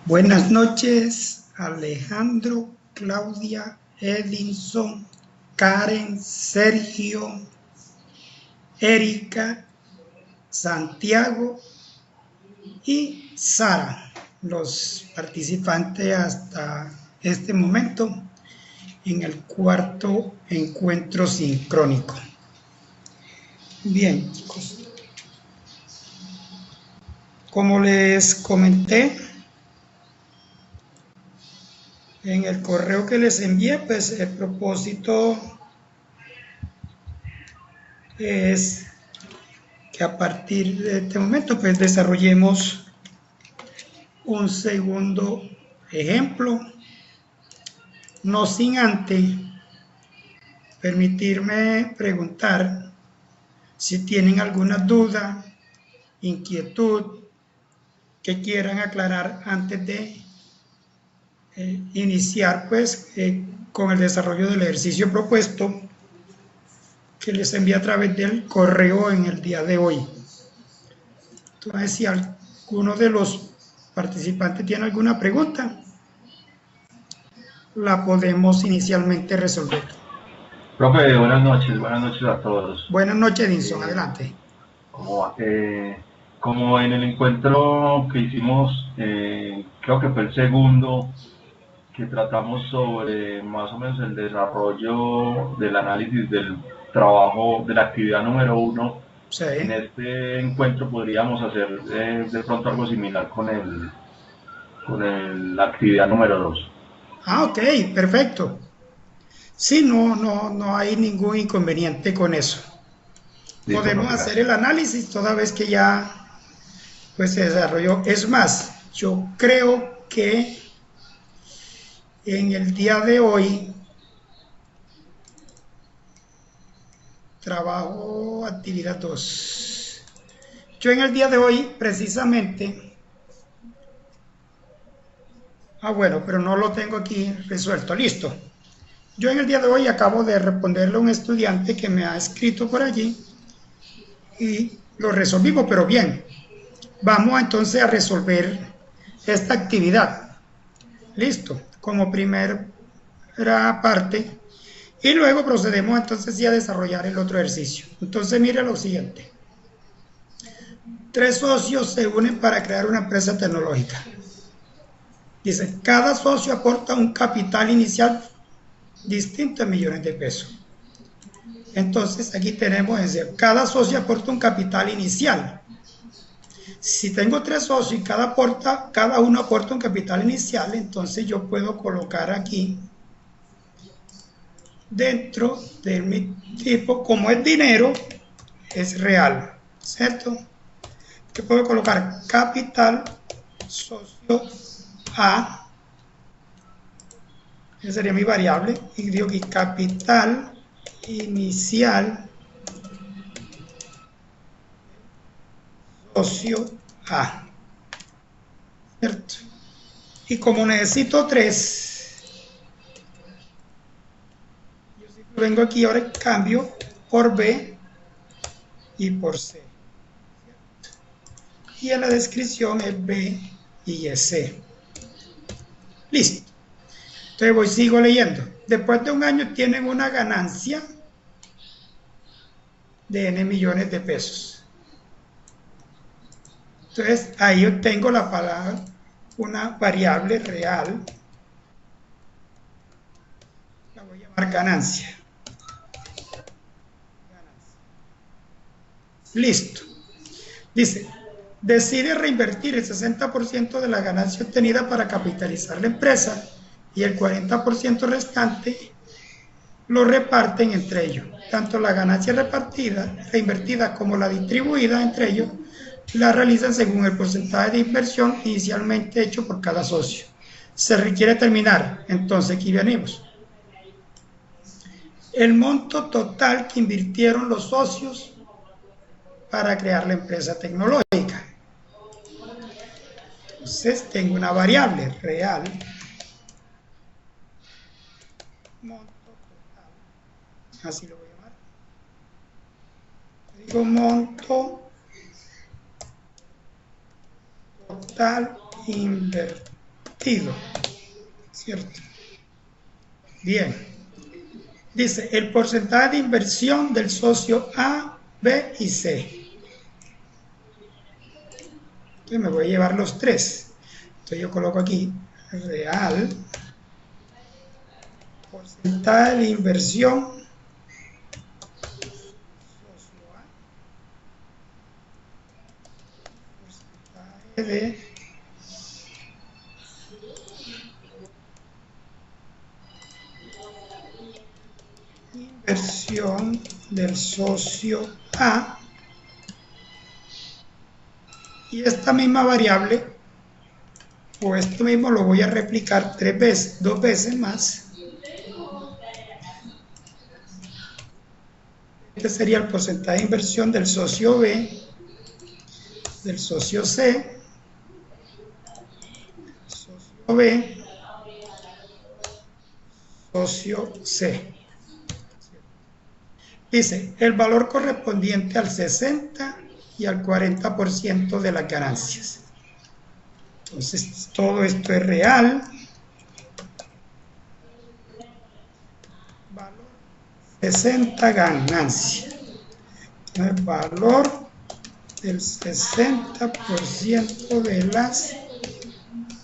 Buenas noches, Alejandro, Claudia, Edinson, Karen, Sergio, Erika, Santiago y Sara, los participantes hasta este momento en el cuarto encuentro sincrónico. Bien, chicos. Como les comenté en el correo que les envié, pues el propósito es que a partir de este momento pues desarrollemos un segundo ejemplo, no sin antes permitirme preguntar si tienen alguna duda, inquietud que quieran aclarar antes de iniciar pues con el desarrollo del ejercicio propuesto que les envié a través del correo en el día de hoy. Entonces, si alguno de los participantes tiene alguna pregunta, la podemos inicialmente resolver. Profe, buenas noches a todos. Buenas noches, Edinson, adelante. ¿Cómo va? Como en el encuentro que hicimos, creo que fue el segundo, que tratamos sobre más o menos el desarrollo del análisis del trabajo de la actividad número 1. Sí. En este encuentro podríamos hacer de pronto algo similar con la actividad número 2. Ah, ok, perfecto. Sí, no hay ningún inconveniente con eso. Listo, Podemos profe, hacer el análisis toda vez que ya pues se desarrolló. Es más, yo creo que en el día de hoy trabajo actividad 2. Yo en el día de hoy precisamente, bueno, pero no lo tengo aquí resuelto, listo. Yo en el día de hoy acabo de responderle a un estudiante que me ha escrito por allí y lo resolvimos, pero bien. Vamos entonces a resolver esta actividad. Listo, como primera parte. Y luego procedemos entonces ya a desarrollar el otro ejercicio. Entonces mire lo siguiente. 3 socios se unen para crear una empresa tecnológica. Dice, cada socio aporta un capital inicial distinto en millones de pesos. Entonces aquí tenemos, es decir, cada socio aporta un capital inicial. Si tengo 3 socios y cada uno aporta un capital inicial, entonces yo puedo colocar aquí dentro de mi tipo, como es dinero, es real, ¿cierto? Yo puedo colocar capital socio A, esa sería mi variable, y digo que capital inicial socio A, ¿cierto? Y como necesito 3, yo vengo aquí ahora y cambio por B y por C. Y en la descripción es B y es C. Listo. Entonces sigo leyendo. Después de un año tienen una ganancia de N millones de pesos. Entonces ahí obtengo la palabra, una variable real, la voy a llamar ganancia. Listo. Dice, decide reinvertir el 60% de la ganancia obtenida para capitalizar la empresa y el 40% restante lo reparten entre ellos. Tanto la ganancia reinvertida como la distribuida entre ellos la realizan según el porcentaje de inversión inicialmente hecho por cada socio. Se requiere determinar, entonces aquí venimos, el monto total que invirtieron los socios para crear la empresa tecnológica. Entonces tengo una variable real, monto total, así lo voy a llamar. Digo monto total invertido, ¿cierto? Bien. Dice, el porcentaje de inversión del socio A, B y C. Entonces me voy a llevar los tres. Entonces yo coloco aquí real, porcentaje de inversión, socio A, porcentaje de inversión del socio A, y esta misma variable o esto mismo lo voy a replicar 3 veces, 2 veces más. Este sería el porcentaje de inversión del socio B, del socio C, socio B, socio C. Dice, el valor correspondiente al 60 y al 40% de las ganancias. Entonces, todo esto es real. Valor 60 ganancia. El valor del 60% de las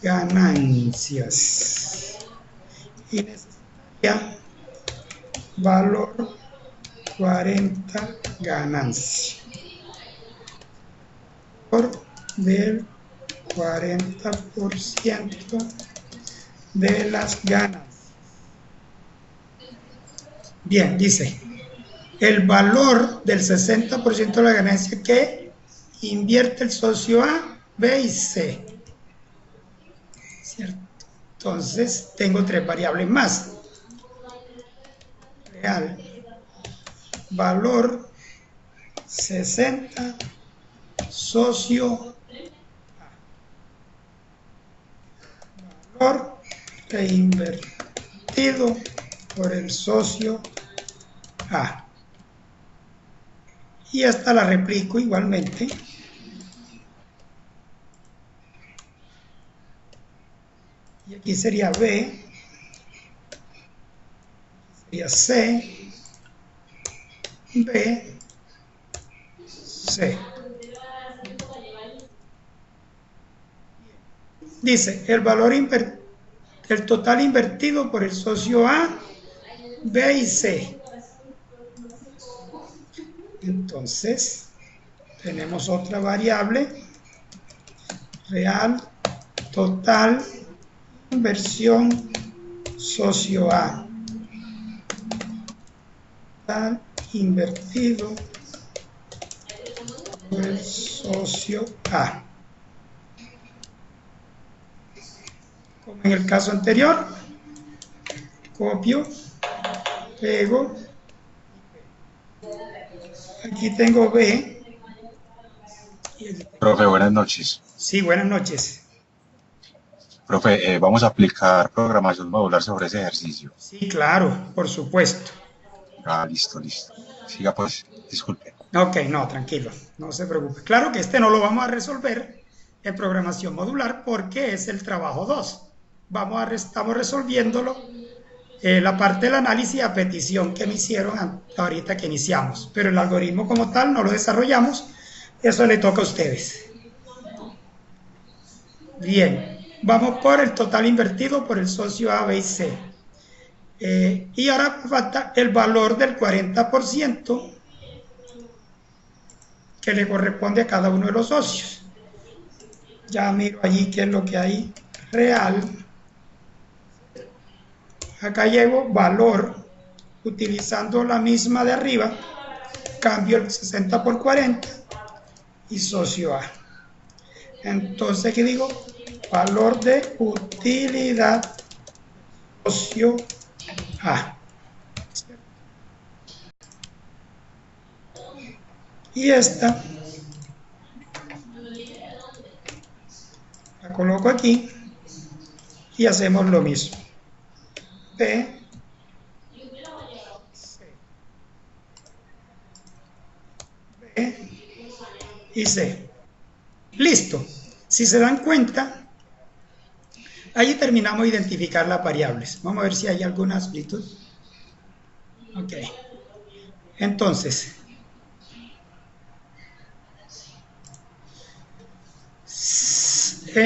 ganancias. Y necesitaría valor 40 ganancia. Valor del 40% de las ganancias. Bien, dice, el valor del 60% de la ganancia que invierte el socio A, B y C. ¿Cierto? Entonces, tengo 3 variables más. Real, valor 60, socio A. Valor reinvertido por el socio A. Y esta la replico igualmente. Y aquí sería B, sería C, B, C. Dice, el valor el total invertido por el socio A, B y C. Entonces, tenemos otra variable, real, total, inversión, socio A. Total invertido por el socio A. Como en el caso anterior, copio, pego. Aquí tengo B. Profe, buenas noches. Sí, buenas noches. Profe, vamos a aplicar programación modular sobre ese ejercicio. Sí, claro, por supuesto. Ah, listo. Siga pues, disculpe. Ok, no, tranquilo, no se preocupe. Claro que este no lo vamos a resolver en programación modular porque es el trabajo 2. Estamos resolviéndolo la parte del análisis a petición que me hicieron ahorita que iniciamos, pero el algoritmo como tal no lo desarrollamos, eso le toca a ustedes. Bien, vamos por el total invertido por el socio A, B y C. Y ahora falta el valor del 40% que le corresponde a cada uno de los socios. Ya miro allí qué es lo que hay real. Acá llevo valor, utilizando la misma de arriba, cambio el 60 por 40 y socio A. Entonces aquí digo valor de utilidad socio A. Y esta la coloco aquí y hacemos lo mismo. B, C, B y C. Listo. Si se dan cuenta, allí terminamos de identificar las variables. Vamos a ver si hay alguna amplitud. Ok. Entonces,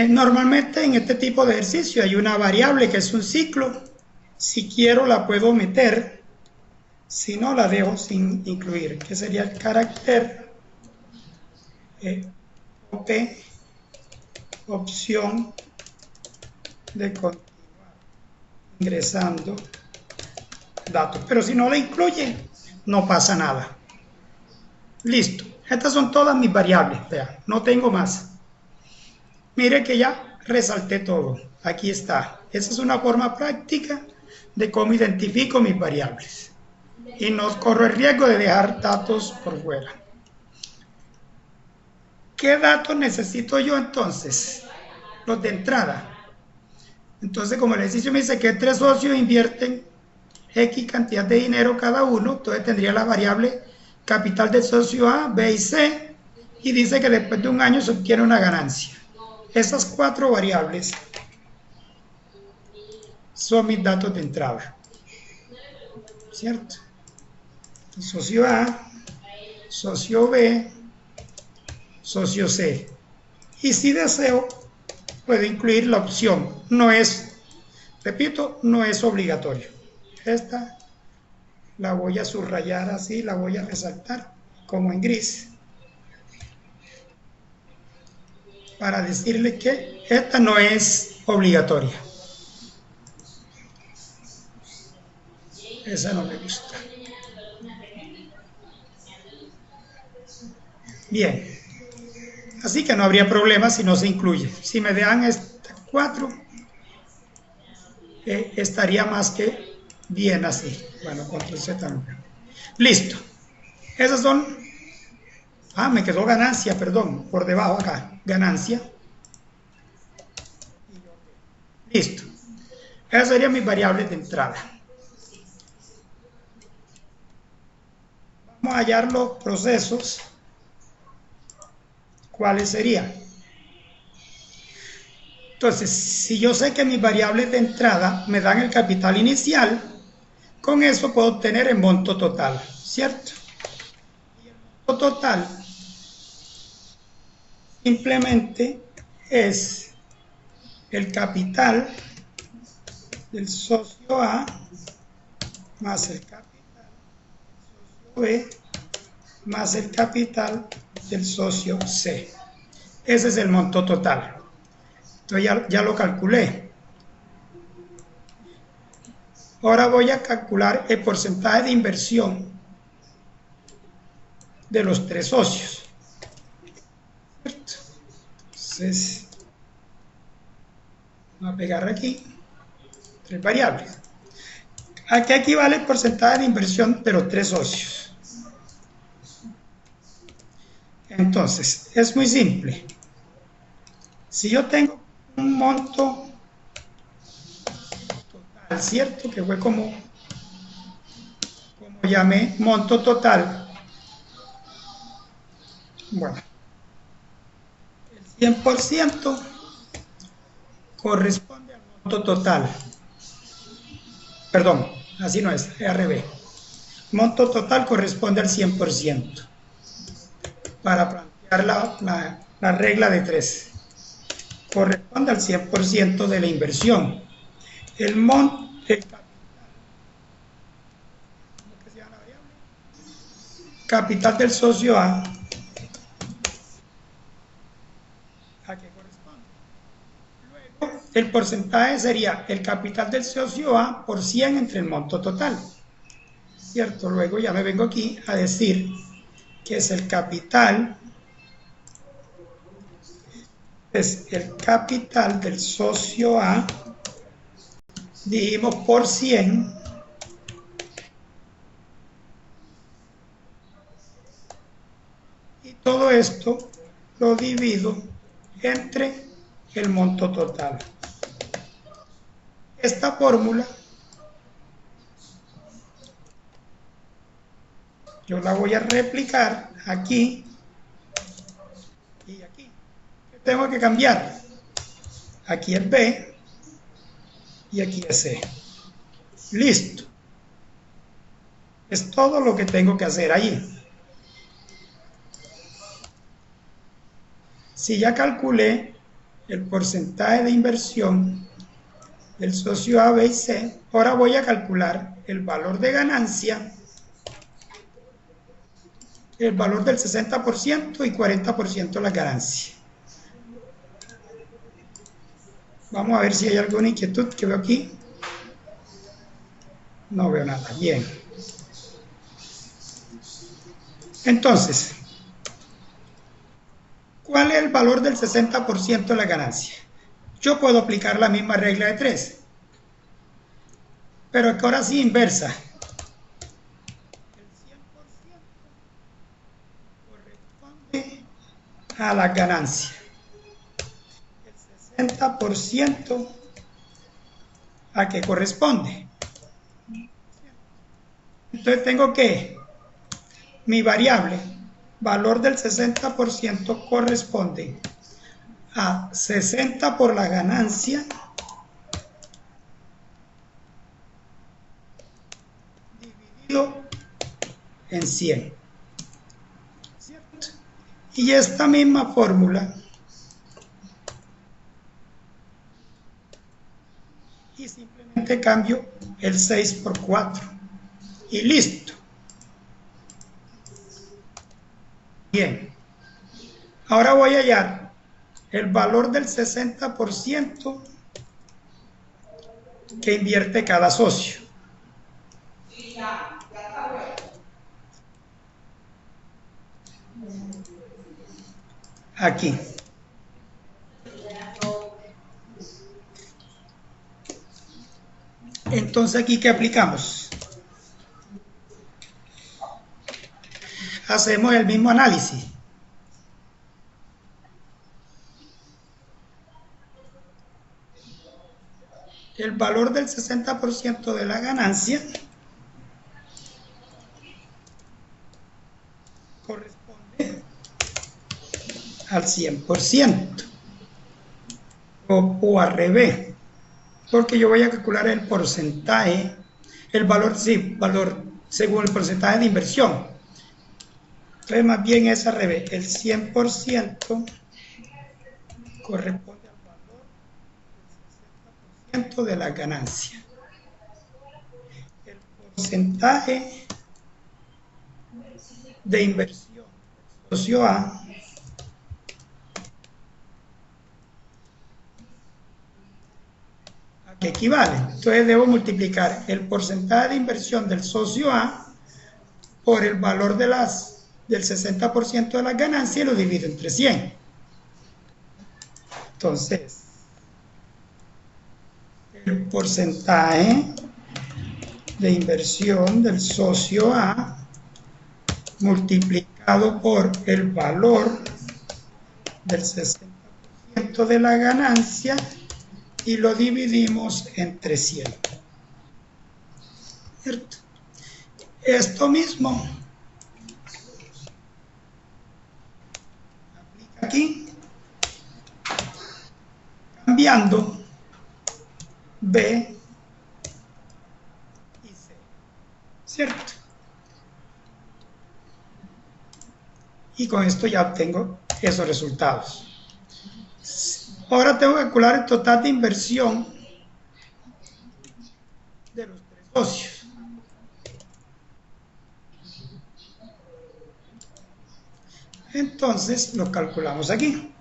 normalmente en este tipo de ejercicio hay una variable que es un ciclo. Si quiero la puedo meter, si no la dejo sin incluir, que sería el carácter OP, opción de continuar ingresando datos. Pero si no la incluye, no pasa nada. Listo. Estas son todas mis variables. Vean, no tengo más. Mire que ya resalté todo. Aquí está. Esa es una forma práctica de cómo identifico mis variables. Y no corro el riesgo de dejar datos por fuera. ¿Qué datos necesito yo entonces? Los de entrada. Entonces, como el ejercicio me dice que 3 socios invierten X cantidad de dinero cada uno, entonces tendría la variable capital del socio A, B y C, y dice que después de un año se obtiene una ganancia. Esas 4 variables son mis datos de entrada, ¿cierto? Socio A, socio B, socio C. Y si deseo, puedo incluir la opción. No es, repito, no es obligatorio. Esta la voy a subrayar así, la voy a resaltar como en gris, para decirle que esta no es obligatoria. Esa no me gusta. Bien. Así que no habría problema si no se incluye. Si me dan estas 4, estaría más que bien así. Bueno, control Z también. Listo. Esas son... me quedó ganancia, perdón, por debajo acá. Ganancia. Listo. Esas serían mis variables de entrada. Vamos a hallar los procesos. ¿Cuáles serían? Entonces, si yo sé que mis variables de entrada me dan el capital inicial, con eso puedo obtener el monto total, ¿cierto? Y el monto total simplemente es el capital del socio A más el capital del socio B más el capital del socio C. Ese es el monto total. Entonces ya lo calculé. Ahora voy a calcular el porcentaje de inversión de los 3 socios. ¿Cierto? Entonces, voy a pegar aquí 3 variables. ¿A qué equivale el porcentaje de inversión de los 3 socios? Entonces, es muy simple. Si yo tengo un monto total, ¿cierto? Que fue como llamé monto total. Bueno, el 100% corresponde al monto total. Perdón, así no es, es al revés. Monto total corresponde al 100%. Para plantear la regla de 3. Corresponde al 100% de la inversión. El monto, capital del socio ¿a qué corresponde? Luego, el porcentaje sería el capital del socio A por 100 entre el monto total. ¿Cierto? Luego ya me vengo aquí a decir que es el capital, es el capital del socio A, dijimos por 100, y todo esto lo divido entre el monto total. Esta fórmula yo la voy a replicar aquí y aquí. ¿Qué tengo que cambiar. Aquí es B y aquí es C. Listo. Es todo lo que tengo que hacer allí. Si ya calculé el porcentaje de inversión del socio A, B y C, ahora voy a calcular el valor de ganancia, el valor del 60% y 40% la ganancia. Vamos a ver si hay alguna inquietud que veo aquí. No veo nada. Bien. Entonces, ¿cuál es el valor del 60% de la ganancia? Yo puedo aplicar la misma regla de 3, pero que ahora sí inversa. El 100% corresponde a la ganancia. El 60% a qué corresponde. Entonces tengo que mi variable, valor del 60% corresponde a 60 por la ganancia dividido en 100. ¿Cierto? Y esta misma fórmula, y simplemente cambio el 6 por 4 y listo. Bien, ahora voy a hallar el valor del 60% que invierte cada socio. Aquí. Entonces, ¿aquí qué aplicamos? Hacemos el mismo análisis. El valor del 60% de la ganancia corresponde al 100%. O al revés, porque yo voy a calcular el porcentaje, el valor, sí, valor según el porcentaje de inversión. Entonces, más bien es al revés, el 100% corresponde al valor del 60% de la ganancia. El porcentaje de inversión del socio A que equivale. Entonces debo multiplicar el porcentaje de inversión del socio A por el valor del 60% de las ganancias y lo divido entre 100. Entonces, el porcentaje de inversión del socio A multiplicado por el valor del 60% de la ganancia y lo dividimos entre 100. ¿Cierto? Esto mismo aplica aquí, cambiando B y C. ¿Cierto? Y con esto ya obtengo esos resultados. Ahora tengo que calcular el total de inversión de los tres socios. Entonces lo calculamos aquí.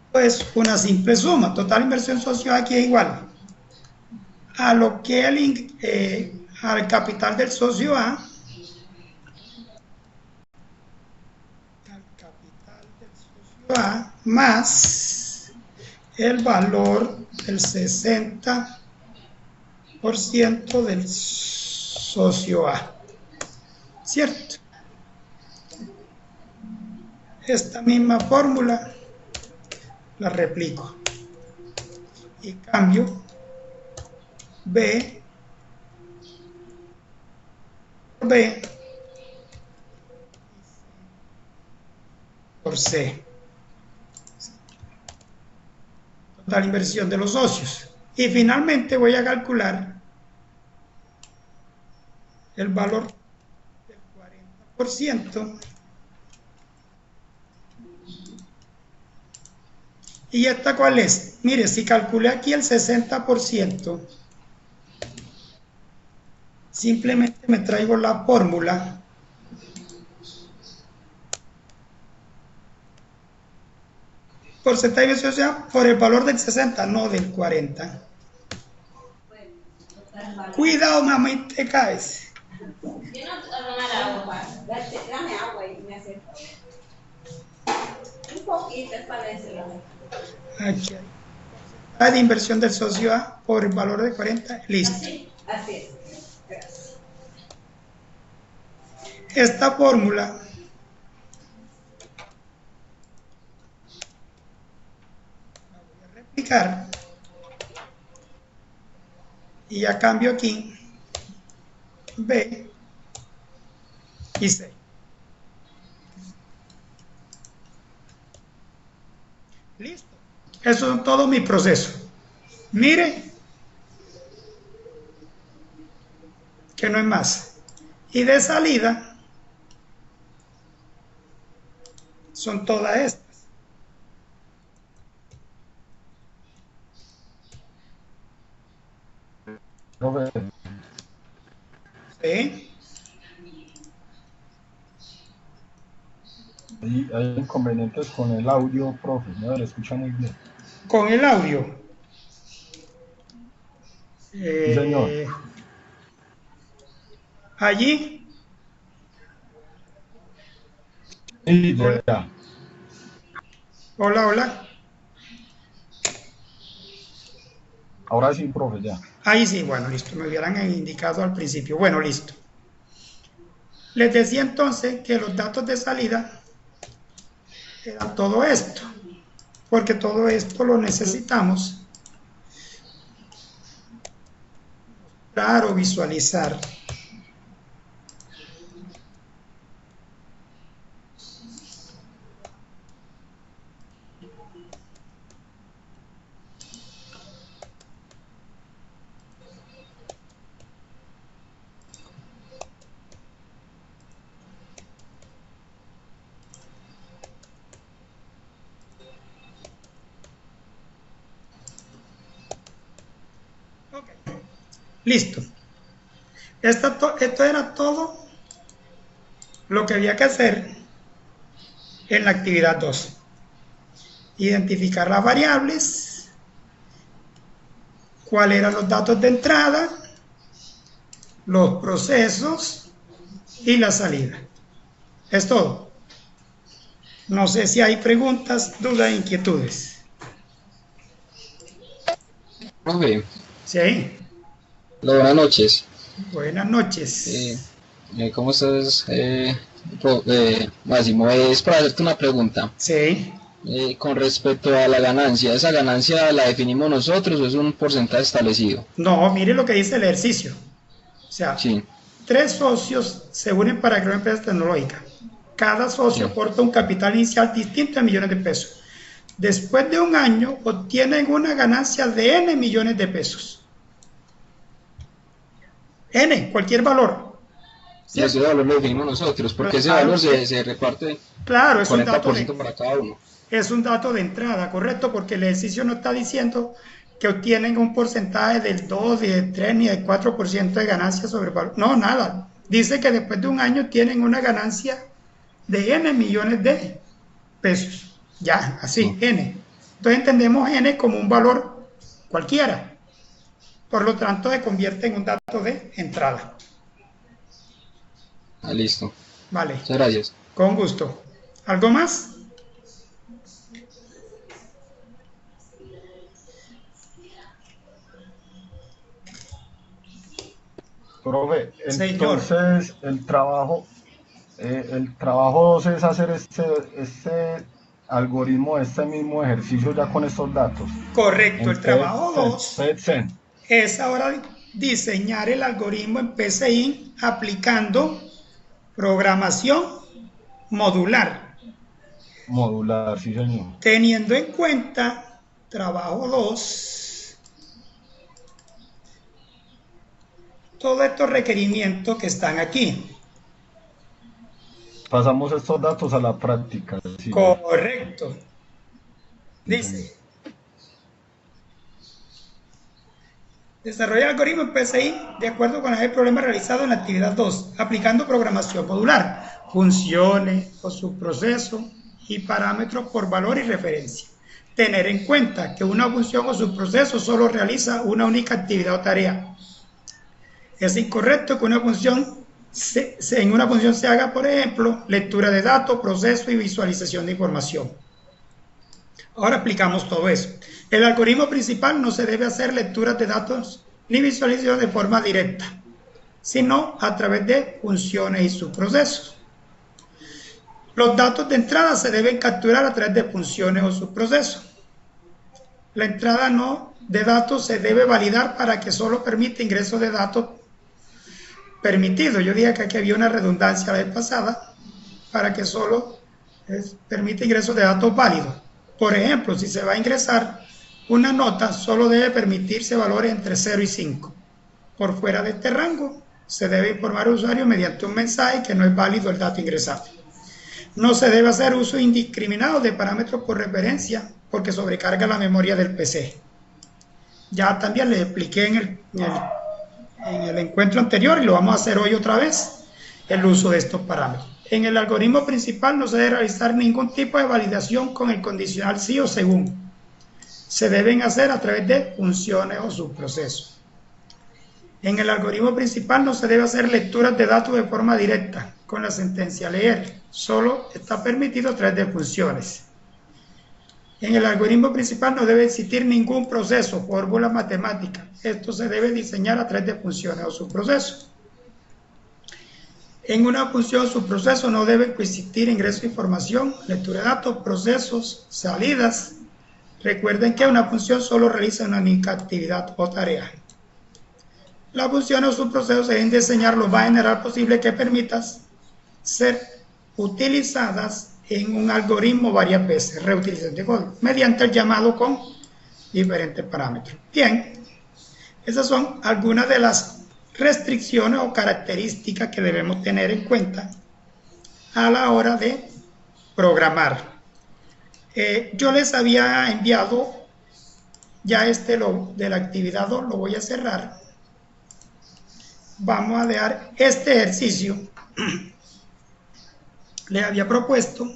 Esto es una simple suma. Total inversión socio aquí es igual a lo que al capital del socio A, más el valor del 60% del socio A. ¿Cierto? Esta misma fórmula la replico y cambio B por B por C. Total inversión de los socios. Y finalmente voy a calcular el valor del 40%. ¿Y esta cuál es? Mire, si calculé aquí el 60%, simplemente me traigo la fórmula. Porcentaje de sociedad por el valor del 60, no del 40. Cuidado, mamá, te caes. Dame agua y me hace un poquito para ese lado. Aquí hay porcentaje de inversión del socio A por el valor de 40. Listo. Así es. Gracias. Esta fórmula la voy a replicar y ya cambio aquí B y C. Listo. Eso es todo mi proceso. Mire que no es más. Y de salida son todas estas. Profe, ¿Sí? hay inconvenientes con el audio, profe, no lo escucha muy bien. Con el audio. Sí, señor. Allí. Sí, ya. Hola, hola. Ahora sí, profe, ya. Ahí sí, bueno, listo. Me hubieran indicado al principio. Bueno, listo. Les decía entonces que los datos de salida eran todo esto, porque todo esto lo necesitamos mostrar o visualizar. Okay. Listo. Esto era todo lo que había que hacer en la actividad 2. Identificar las variables, cuáles eran los datos de entrada, los procesos y la salida. Es todo. No sé si hay preguntas, dudas, inquietudes. Profe, ¿Sí? hola, buenas noches. Buenas noches. ¿Cómo estás, Máximo? Es para hacerte una pregunta. Sí. Con respecto a la ganancia, ¿esa ganancia la definimos nosotros o es un porcentaje establecido? No, mire lo que dice el ejercicio. O sea, Sí, 3 socios se unen para crear una empresa tecnológica. Cada socio sí. aporta un capital inicial distinto en millones de pesos. Después de un año obtienen una ganancia de N millones de pesos. N, cualquier valor. Y ese valor lo definimos nosotros, porque ese Claro, valor se reparte Claro, es un dato 40% para cada uno. es un dato de entrada, correcto, porque el ejercicio no está diciendo que obtienen un porcentaje del 2, ni del 3, ni del 4% de ganancia sobre el valor. No, nada. Dice que después de un año tienen una ganancia de N millones de pesos. Ya, así, N. Entonces entendemos N como un valor cualquiera. Por lo tanto, se convierte en un dato de entrada. Ah, listo. Vale, Muchas gracias. con gusto. ¿Algo más? Profe, Señor. entonces el trabajo 2 es hacer este algoritmo, este mismo ejercicio ya con estos datos. Correcto, el En trabajo 2 PETCEN. es ahora diseñar el algoritmo en PCI aplicando programación modular. Modular, sí, señor. Teniendo en cuenta, trabajo 2, todos estos requerimientos que están aquí. Pasamos estos datos a la práctica. Sí, Correcto. sí, señor. Dice, desarrolla el algoritmo PSI de acuerdo con el problema realizado en la actividad 2, aplicando programación modular, funciones o subprocesos y parámetros por valor y referencia. Tener en cuenta que una función o subproceso solo realiza una única actividad o tarea. Es incorrecto que una función en una función se haga, por ejemplo, lectura de datos, proceso y visualización de información. Ahora explicamos todo eso. El algoritmo principal no se debe hacer lecturas de datos ni visualización de forma directa, sino a través de funciones y subprocesos. Los datos de entrada se deben capturar a través de funciones o subprocesos. La entrada de datos se debe validar para que solo permita ingreso de datos permitidos. Yo dije que aquí había una redundancia la vez pasada, para que solo permita ingreso de datos válidos. Por ejemplo, si se va a ingresar una nota, solo debe permitirse valores entre 0 y 5. Por fuera de este rango, se debe informar al usuario mediante un mensaje que no es válido el dato ingresado. No se debe hacer uso indiscriminado de parámetros por referencia, porque sobrecarga la memoria del PC. Ya también les expliqué en el encuentro anterior, y lo vamos a hacer hoy otra vez, el uso de estos parámetros. En el algoritmo principal no se debe realizar ningún tipo de validación con el condicional sí o según. Se deben hacer a través de funciones o subprocesos. En el algoritmo principal no se debe hacer lecturas de datos de forma directa con la sentencia leer. Solo está permitido a través de funciones. En el algoritmo principal no debe existir ningún proceso, fórmula matemática. Esto se debe diseñar a través de funciones o subprocesos. En una función o subproceso no debe existir ingreso de información, lectura de datos, procesos, salidas. Recuerden que una función solo realiza una única actividad o tarea. Las funciones o subprocesos se deben diseñar lo más general posible que permitas ser utilizadas en un algoritmo varias veces, reutilización de código, mediante el llamado con diferentes parámetros. Bien, esas son algunas de las restricciones o características que debemos tener en cuenta a la hora de programar. Yo les había enviado ya de la actividad 2, lo voy a cerrar. Vamos a dejar este ejercicio. Le había propuesto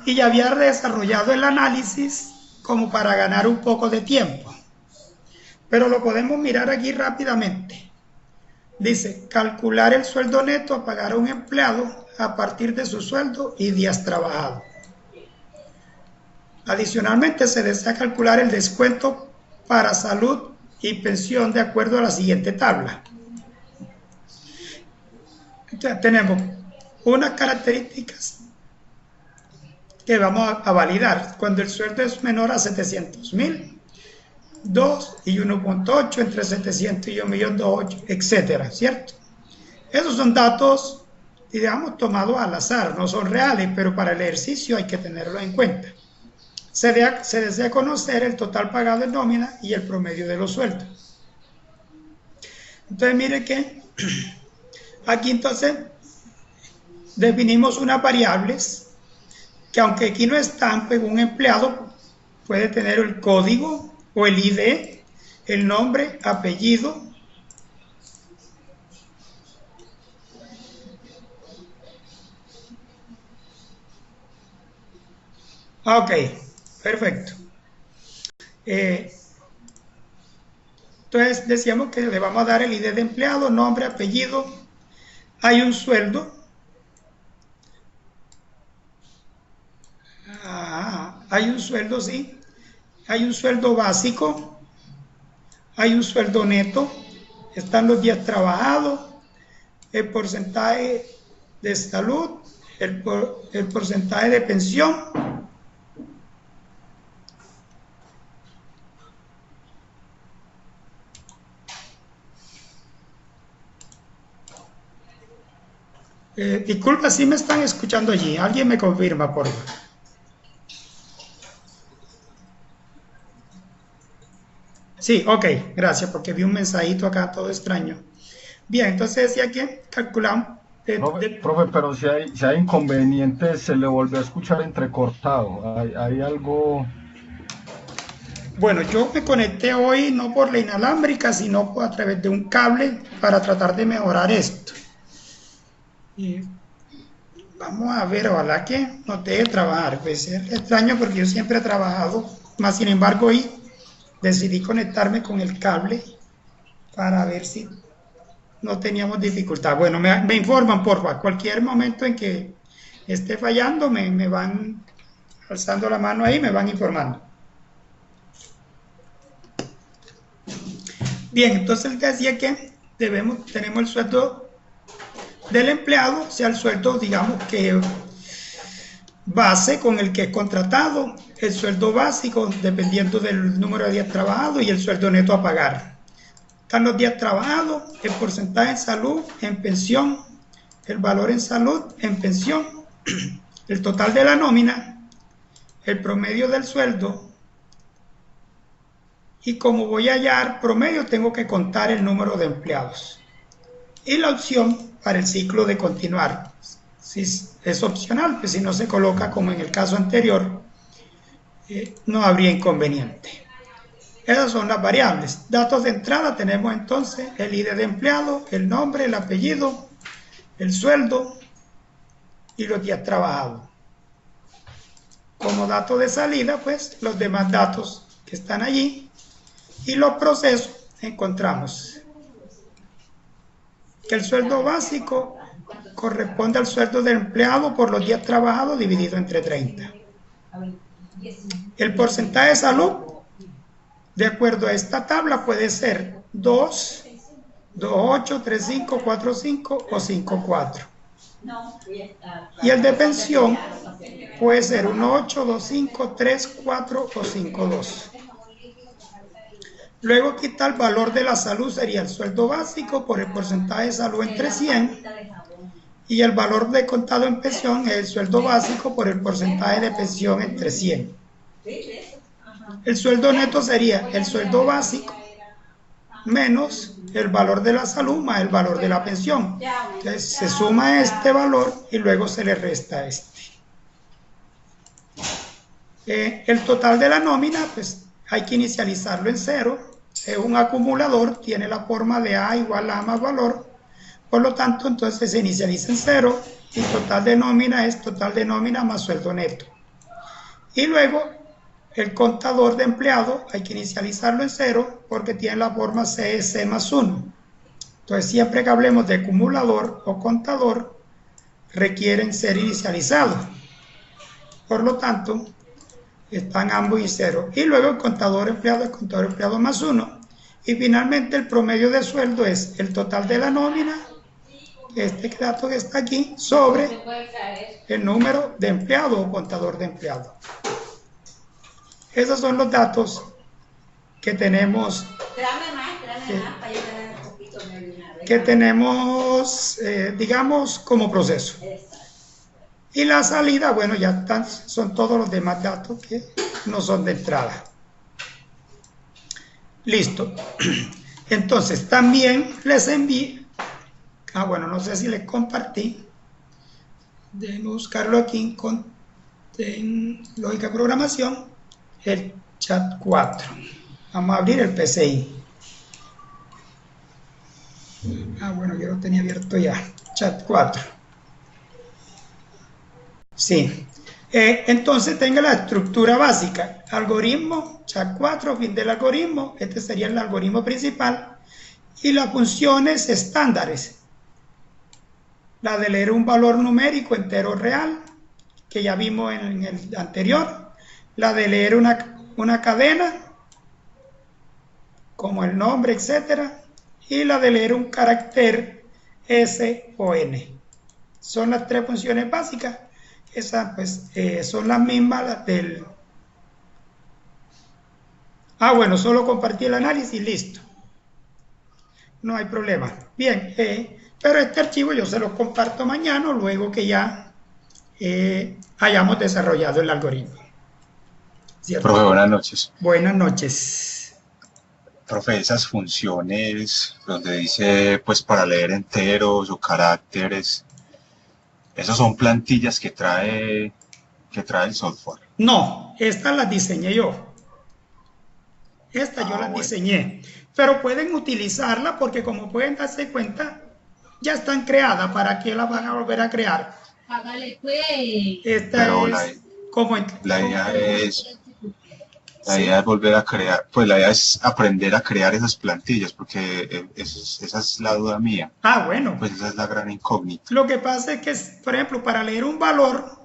y ya había desarrollado el análisis como para ganar un poco de tiempo, pero lo podemos mirar aquí rápidamente. Dice, calcular el sueldo neto a pagar a un empleado a partir de su sueldo y días trabajados. Adicionalmente, se desea calcular el descuento para salud y pensión de acuerdo a la siguiente tabla. Entonces, tenemos unas características que vamos a validar. Cuando el sueldo es menor a 700.000, 2 y 1.8, entre 700 y 1.200.000, etcétera, ¿cierto? Esos son datos, digamos, tomados al azar, no son reales, pero para el ejercicio hay que tenerlo en cuenta. Se desea conocer el total pagado en nómina y el promedio de los sueldos. Entonces, mire que aquí entonces definimos unas variables que, aunque aquí no están, pues un empleado puede tener el código o el ID, el nombre, apellido, ok, perfecto. Entonces decíamos que le vamos a dar el ID de empleado, nombre, apellido, hay un sueldo, hay un sueldo, sí, hay un sueldo básico, hay un sueldo neto, están los días trabajados, el porcentaje de salud, el porcentaje de pensión, disculpa si me están escuchando allí, alguien me confirma, por favor. Sí, ok, gracias, porque vi un mensajito acá todo extraño. Bien, entonces decía que calculamos. Profe, pero si hay inconvenientes, se le vuelve a escuchar entrecortado. Hay algo. Bueno, yo me conecté hoy no por la inalámbrica, sino a través de un cable para tratar de mejorar esto. Y vamos a ver, ojalá que no te deje trabajar. Pues es extraño porque yo siempre he trabajado, más sin embargo hoy decidí conectarme con el cable para ver si no teníamos dificultad. Bueno, me informan, porfa, cualquier momento en que esté fallando, me van alzando la mano ahí, me van informando. Bien, entonces él decía que tenemos el sueldo del empleado, sea el sueldo, digamos que base con el que es contratado, el sueldo básico dependiendo del número de días trabajados y el sueldo neto a pagar. Están los días trabajados, el porcentaje en salud, en pensión, el valor en salud, en pensión, el total de la nómina, el promedio del sueldo. Y como voy a hallar promedio, tengo que contar el número de empleados. Y la opción para el ciclo de continuar. Si es opcional, pues si no se coloca como en el caso anterior, no habría inconveniente. Esas son las variables. Datos de entrada tenemos entonces el ID de empleado, el nombre, el apellido, el sueldo y los días trabajados. Como dato de salida, pues los demás datos que están allí. Y los procesos encontramos que el sueldo básico corresponde al sueldo del empleado por los días trabajados dividido entre 30. El porcentaje de salud, de acuerdo a esta tabla, puede ser 2, 2,8, 3,5, 4,5 o 5,4. Y el de pensión puede ser 1,8, 2,5, 3,4 o 5,2. Luego aquí está el valor de la salud, sería el sueldo básico por el porcentaje de salud entre 100 y el valor de contado en pensión es el sueldo básico por el porcentaje de pensión entre 100. El sueldo neto sería el sueldo básico menos el valor de la salud más el valor de la pensión. Entonces se suma este valor y luego se le resta este. El total de la nómina, pues hay que inicializarlo en cero. Es un acumulador, tiene la forma de A igual a más valor. Por lo tanto, entonces se inicializa en cero y total de nómina es total de nómina más sueldo neto. Y luego el contador de empleado hay que inicializarlo en cero porque tiene la forma CS más 1. Entonces siempre que hablemos de acumulador o contador requieren ser inicializados. Por lo tanto, están ambos en cero. Y luego el contador empleado más 1. Y finalmente el promedio de sueldo es el total de la nómina, este dato que está aquí, sobre el número de empleado o contador de empleado. Esos son los datos que tenemos. Digamos, como proceso. Y la salida, bueno, ya están, son todos los demás datos que no son de entrada. Listo. Entonces, también les envié, bueno, no sé si les compartí, déjenme buscarlo aquí en lógica de programación, el chat 4. Vamos a abrir el PCI. Bueno, yo lo tenía abierto ya, chat 4. Sí. Entonces tenga la estructura básica, algoritmo, chat 4, fin del algoritmo, este sería el algoritmo principal, y las funciones estándares, la de leer un valor numérico entero real, que ya vimos en el anterior, la de leer una cadena, como el nombre, etcétera, y la de leer un carácter S o N. Son las tres funciones básicas. Esas pues son las mismas del... bueno, solo compartí el análisis, listo. No hay problema. Bien, pero este archivo yo se lo comparto mañana, luego que ya hayamos desarrollado el algoritmo. ¿Cierto? Profe, buenas noches. Buenas noches. Profe, esas funciones donde dice pues para leer enteros o caracteres, esos son plantillas que trae el software. No, estas las diseñé yo. Estas yo las Bueno. diseñé. Pero pueden utilizarla porque como pueden darse cuenta, ya están creadas. ¿Para qué las van a volver a crear? Hágale pues. Esta Pero es como... la idea es volver a crear, pues la idea es aprender a crear esas plantillas, porque esa es la duda mía. Ah, bueno. Pues esa es la gran incógnita. Lo que pasa es que, por ejemplo, para leer un valor,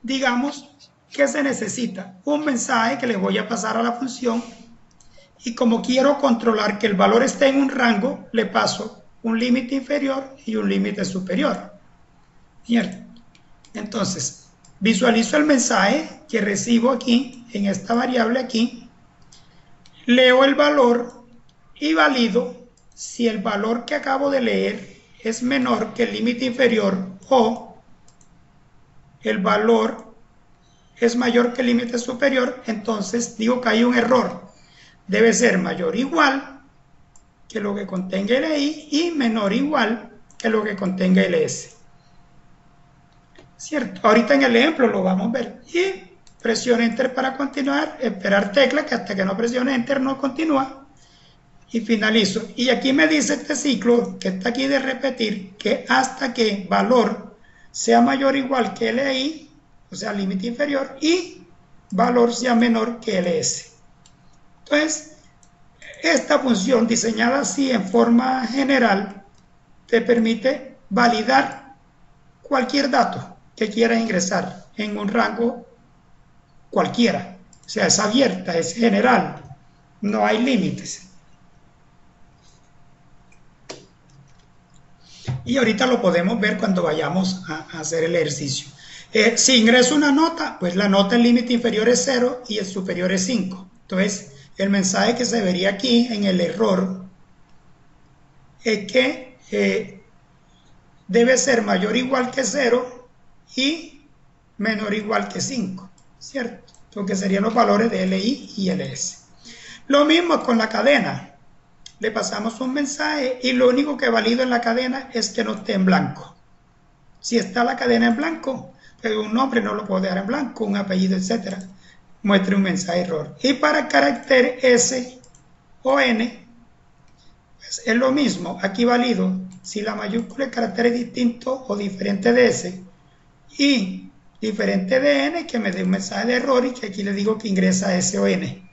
digamos que se necesita un mensaje que le voy a pasar a la función y como quiero controlar que el valor esté en un rango, le paso un límite inferior y un límite superior. ¿Cierto? Entonces, visualizo el mensaje que recibo aquí, en esta variable aquí, leo el valor y valido si el valor que acabo de leer es menor que el límite inferior o el valor es mayor que el límite superior, entonces digo que hay un error. Debe ser mayor o igual que lo que contenga LI y menor o igual que lo que contenga LS. ¿Cierto? Ahorita en el ejemplo lo vamos a ver. Y presiono Enter para continuar, esperar tecla que hasta que no presione Enter no continúa y finalizo. Y aquí me dice este ciclo que está aquí de repetir que hasta que valor sea mayor o igual que LI, o sea, límite inferior, y valor sea menor que LS. Entonces, esta función diseñada así en forma general te permite validar cualquier dato que quieras ingresar en un rango cualquiera. O sea, es abierta, es general, no hay límites. Y ahorita lo podemos ver cuando vayamos a hacer el ejercicio. Si ingreso una nota, pues la nota, el límite inferior es 0 y el superior es 5. Entonces, el mensaje que se vería aquí en el error es que debe ser mayor o igual que 0 y menor o igual que 5, ¿cierto? Porque serían los valores de LI y LS. Lo mismo con la cadena. Le pasamos un mensaje y lo único que valido en la cadena es que no esté en blanco. Si está la cadena en blanco, un nombre no lo puedo dejar en blanco, un apellido, etc. Muestre un mensaje error. Y para el carácter S o N, pues es lo mismo. Aquí valido si la mayúscula del carácter es distinto o diferente de S y diferente de N, que me dé un mensaje de error y que aquí le digo que ingresa S o N.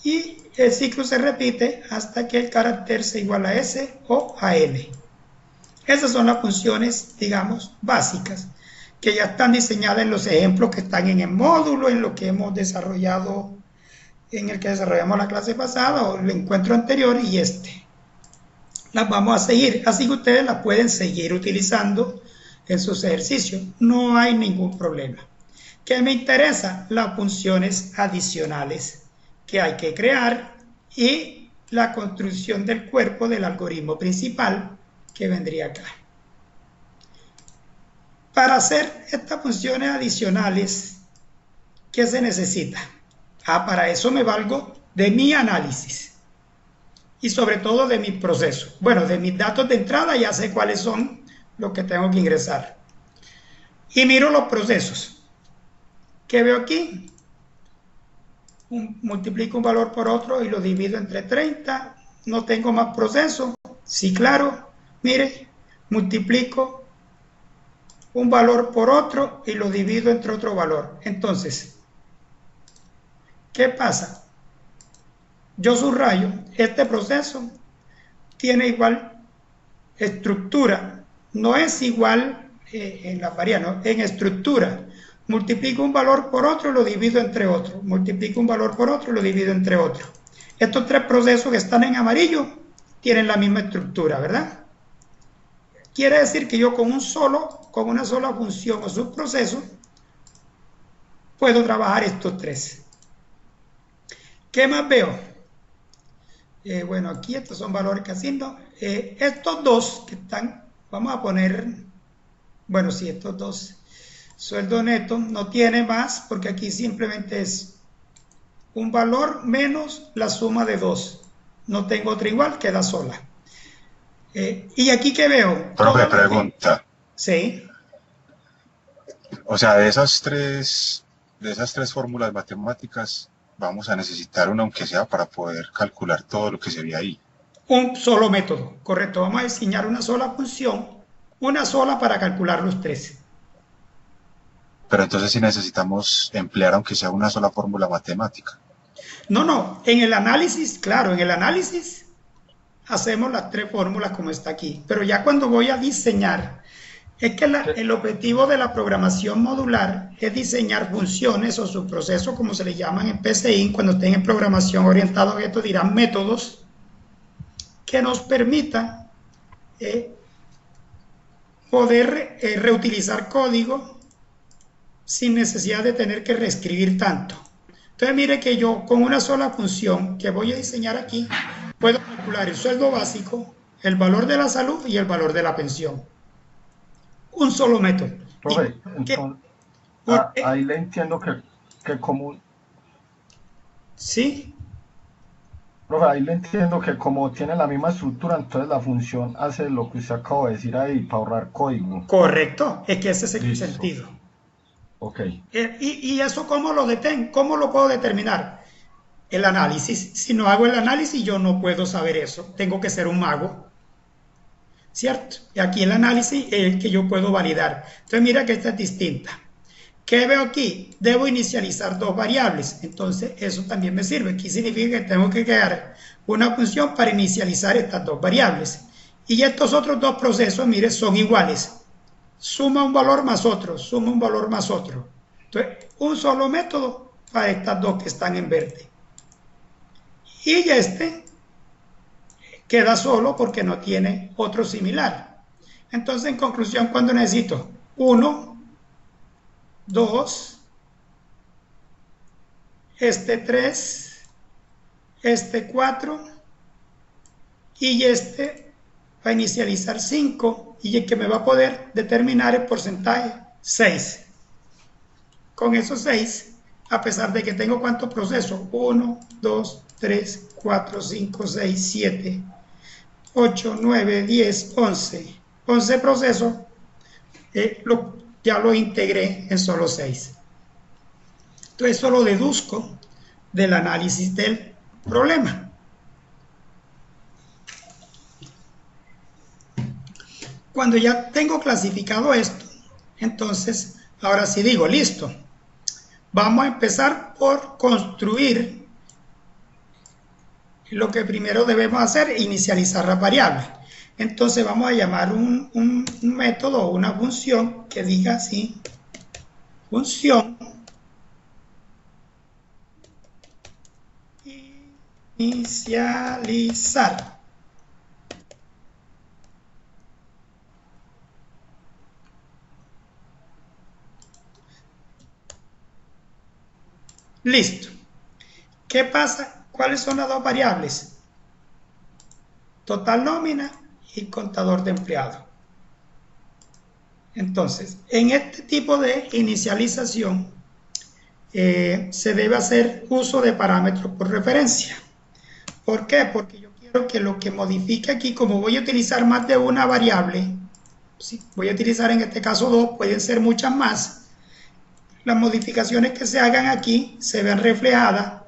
Y el ciclo se repite hasta que el carácter sea igual a S o a N. Esas son las funciones, digamos, básicas, que ya están diseñadas en los ejemplos que están en el módulo, en lo que hemos desarrollado, en el que desarrollamos la clase pasada o el encuentro anterior y este. Las vamos a seguir, así que ustedes las pueden seguir utilizando en sus ejercicios. No hay ningún problema. ¿Qué me interesa? Las funciones adicionales que hay que crear y la construcción del cuerpo del algoritmo principal que vendría acá. Para hacer estas funciones adicionales, ¿qué se necesita? Para eso me valgo de mi análisis y sobre todo de mi proceso. Bueno, de mis datos de entrada ya sé cuáles son los que tengo que ingresar. Y miro los procesos. ¿Qué veo aquí? Multiplico un valor por otro y lo divido entre 30. No tengo más procesos. Sí, claro. Mire, multiplico un valor por otro y lo divido entre otro valor. Entonces, ¿qué pasa? Yo subrayo, este proceso tiene igual estructura, no es igual en la variable, ¿no? En estructura. Multiplico un valor por otro y lo divido entre otro. Multiplico un valor por otro y lo divido entre otro. Estos tres procesos que están en amarillo tienen la misma estructura, ¿verdad? Quiere decir que yo con una sola función o subproceso puedo trabajar estos tres. ¿Qué más veo? Bueno, aquí estos son valores que asigno. Estos dos que están, vamos a poner, bueno, sí, estos dos, sueldo neto, no tiene más porque aquí simplemente es un valor menos la suma de 2. No tengo otra igual, queda sola. Y aquí que veo. Profe, pregunta. Sí. O sea, de esas tres fórmulas matemáticas, vamos a necesitar una, aunque sea para poder calcular todo lo que se ve ahí. Un solo método, correcto. Vamos a diseñar una sola función, una sola para calcular los 3. Pero entonces sí necesitamos emplear, aunque sea una sola fórmula matemática. No, en el análisis, claro, en el análisis hacemos las 3 fórmulas como está aquí, pero ya cuando voy a diseñar, es que el objetivo de la programación modular es diseñar funciones o subprocesos, como se le llaman en PCI, cuando estén en programación orientada a objetos, dirán métodos, que nos permitan poder reutilizar código sin necesidad de tener que reescribir tanto. Entonces mire que yo con una sola función que voy a diseñar aquí puedo calcular el sueldo básico, el valor de la salud y el valor de la pensión. Un solo método. Profe, entonces, ahí le entiendo que como... ¿Sí? Profe, ahí le entiendo que como tiene la misma estructura, entonces la función hace lo que usted acaba de decir ahí, para ahorrar código. Correcto, es que ese es el Listo. sentido. Ok. ¿Y eso cómo lo puedo determinar? El análisis. Si no hago el análisis, yo no puedo saber eso. Tengo que ser un mago. ¿Cierto? Y aquí el análisis es el que yo puedo validar. Entonces mira que esta es distinta. ¿Qué veo aquí? Debo inicializar 2 variables. Entonces eso también me sirve. Aquí significa que tengo que crear una función para inicializar estas 2 variables. Y estos otros 2 procesos, mire, son iguales. Suma un valor más otro, suma un valor más otro. Entonces, un solo método para estas 2 que están en verde. Y este queda solo porque no tiene otro similar. Entonces, en conclusión, cuando necesito 1, 2, este 3, este 4 y este va a inicializar 5 y el que me va a poder determinar el porcentaje 6. Con esos 6, a pesar de que tengo cuántos procesos, 1, 2, 3, 4, 5, 6, 7, 8, 9, 10, 11. 11 procesos, ya lo integré en solo 6. Entonces eso lo deduzco del análisis del problema. Cuando ya tengo clasificado esto, entonces ahora sí digo, listo, vamos a empezar por construir. Lo que primero debemos hacer es inicializar la variable. Entonces vamos a llamar un método o una función que diga así, función inicializar. Listo. ¿Qué pasa? ¿Cuáles son las 2 variables? Total nómina y contador de empleado. Entonces, en este tipo de inicialización se debe hacer uso de parámetros por referencia. ¿Por qué? Porque yo quiero que lo que modifique aquí, como voy a utilizar más de una variable, si voy a utilizar en este caso 2, pueden ser muchas más, las modificaciones que se hagan aquí se ven reflejadas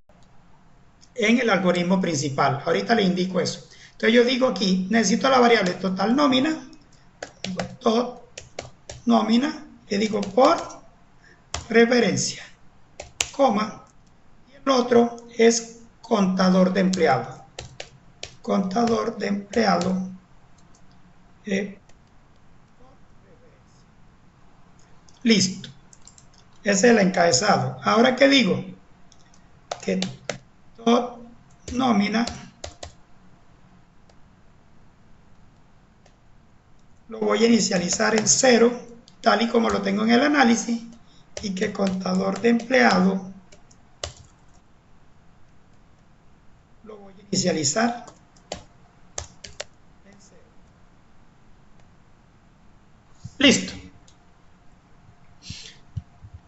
en el algoritmo principal. Ahorita le indico eso. Entonces yo digo aquí, necesito la variable total nómina, digo tot nómina, le digo por referencia, coma, y el otro es contador de empleado. Contador de empleado listo. Ese es el encabezado. Ahora, ¿qué digo? Que tot nómina lo voy a inicializar en 0, tal y como lo tengo en el análisis, y que contador de empleado lo voy a inicializar en 0. Listo.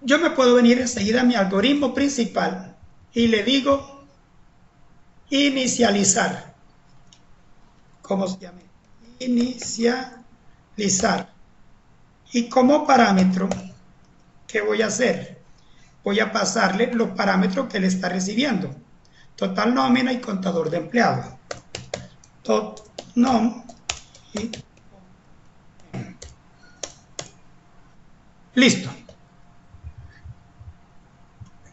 Yo me puedo venir enseguida a mi algoritmo principal y le digo inicializar. ¿Cómo se llama? Inicializar. Y como parámetro, ¿qué voy a hacer? Voy a pasarle los parámetros que él está recibiendo. Total nómina y contador de empleados. Nom y listo.